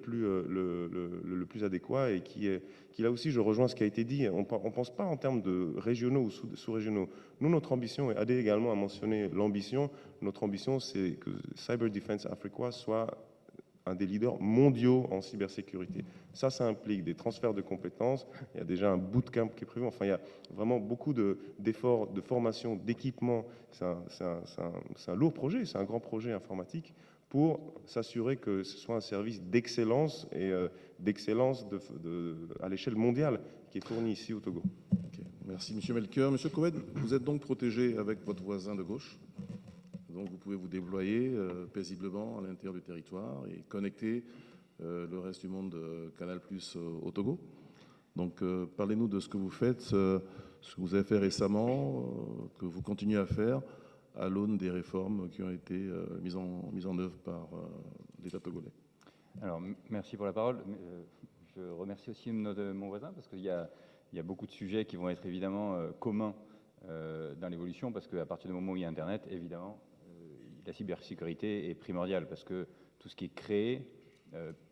plus adéquat, et qui là aussi, je rejoins ce qui a été dit, on ne pense pas en termes de régionaux ou sous-régionaux. Nous, notre ambition, et Adé également a mentionné l'ambition, notre ambition, c'est que Cyber Defense Africa soit un des leaders mondiaux en cybersécurité. Ça implique des transferts de compétences, il y a déjà un bootcamp qui est prévu, enfin il y a vraiment beaucoup d'efforts de formation, d'équipement. C'est un lourd projet, c'est un grand projet informatique pour s'assurer que ce soit un service d'excellence, et d'excellence à l'échelle mondiale qui est fourni ici au Togo. Okay. Merci M. Melchior. M. Cohen, vous êtes donc protégé avec votre voisin de gauche. Donc vous pouvez vous déployer paisiblement à l'intérieur du territoire et connecter le reste du monde Canal+ au Togo. Donc parlez-nous de ce que vous faites, ce que vous avez fait récemment, que vous continuez à faire à l'aune des réformes qui ont été mises en œuvre par l'État togolais. Alors merci pour la parole. Je remercie aussi mon voisin, parce qu'il y a beaucoup de sujets qui vont être évidemment communs dans l'évolution, parce qu'à partir du moment où il y a Internet, évidemment, la cybersécurité est primordiale, parce que tout ce qui est créé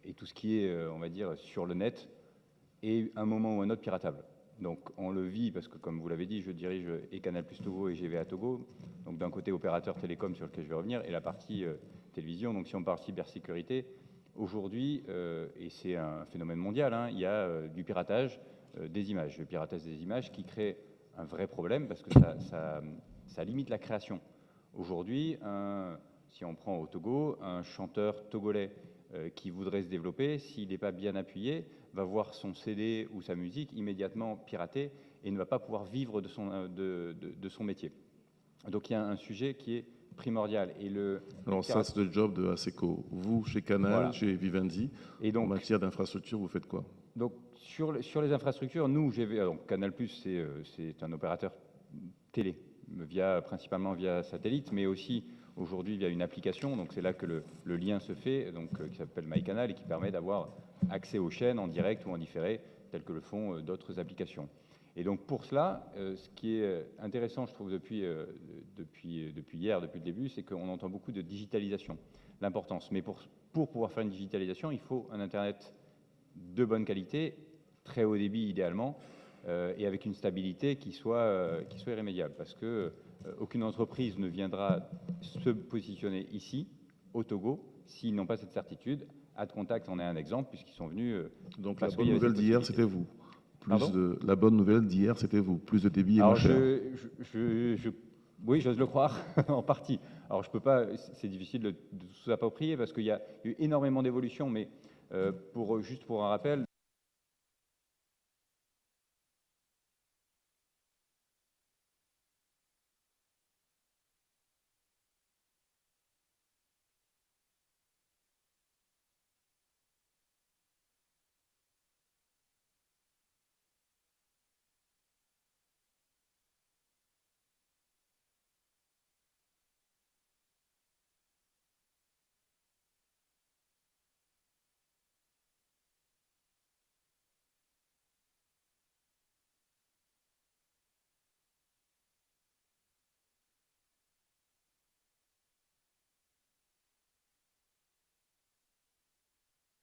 et tout ce qui est, on va dire, sur le net est à un moment ou un autre piratable. Donc on le vit, parce que comme vous l'avez dit, je dirige et Canal+ Togo et GVA Togo, donc d'un côté opérateur télécom sur lequel je vais revenir, et la partie télévision. Donc si on parle cybersécurité, aujourd'hui, et c'est un phénomène mondial, hein, il y a du piratage des images, le piratage des images qui crée un vrai problème, parce que ça limite la création. Aujourd'hui, si on prend au Togo, un chanteur togolais qui voudrait se développer, s'il n'est pas bien appuyé, va voir son CD ou sa musique immédiatement piratée et ne va pas pouvoir vivre de son métier. Donc il y a un sujet qui est primordial. Alors ça, c'est le job de ASECO. Vous, chez Canal, voilà, chez Vivendi, et donc, en matière d'infrastructure, vous faites quoi? Donc sur les infrastructures, nous, donc Canal+, c'est un opérateur télé, principalement via satellite, mais aussi aujourd'hui via une application. Donc c'est là que le lien se fait, donc qui s'appelle MyCanal, et qui permet d'avoir accès aux chaînes en direct ou en différé, telles que le font d'autres applications. Et donc pour cela, ce qui est intéressant, je trouve, depuis hier, depuis le début, c'est qu'on entend beaucoup de digitalisation, l'importance. Mais pour pouvoir faire une digitalisation, il faut un Internet de bonne qualité, très haut débit idéalement, et avec une stabilité qui soit irrémédiable. Parce que aucune entreprise ne viendra se positionner ici, au Togo, s'ils n'ont pas cette certitude. AdContact en est un exemple, puisqu'ils sont venus... Donc la bonne nouvelle d'hier, c'était vous. La bonne nouvelle d'hier, c'était vous. Plus de débit et moins cher. Oui, j'ose le croire, en partie. Alors je peux pas, c'est difficile de tout s'approprier, parce qu'il y a eu énormément d'évolutions, mais juste pour un rappel,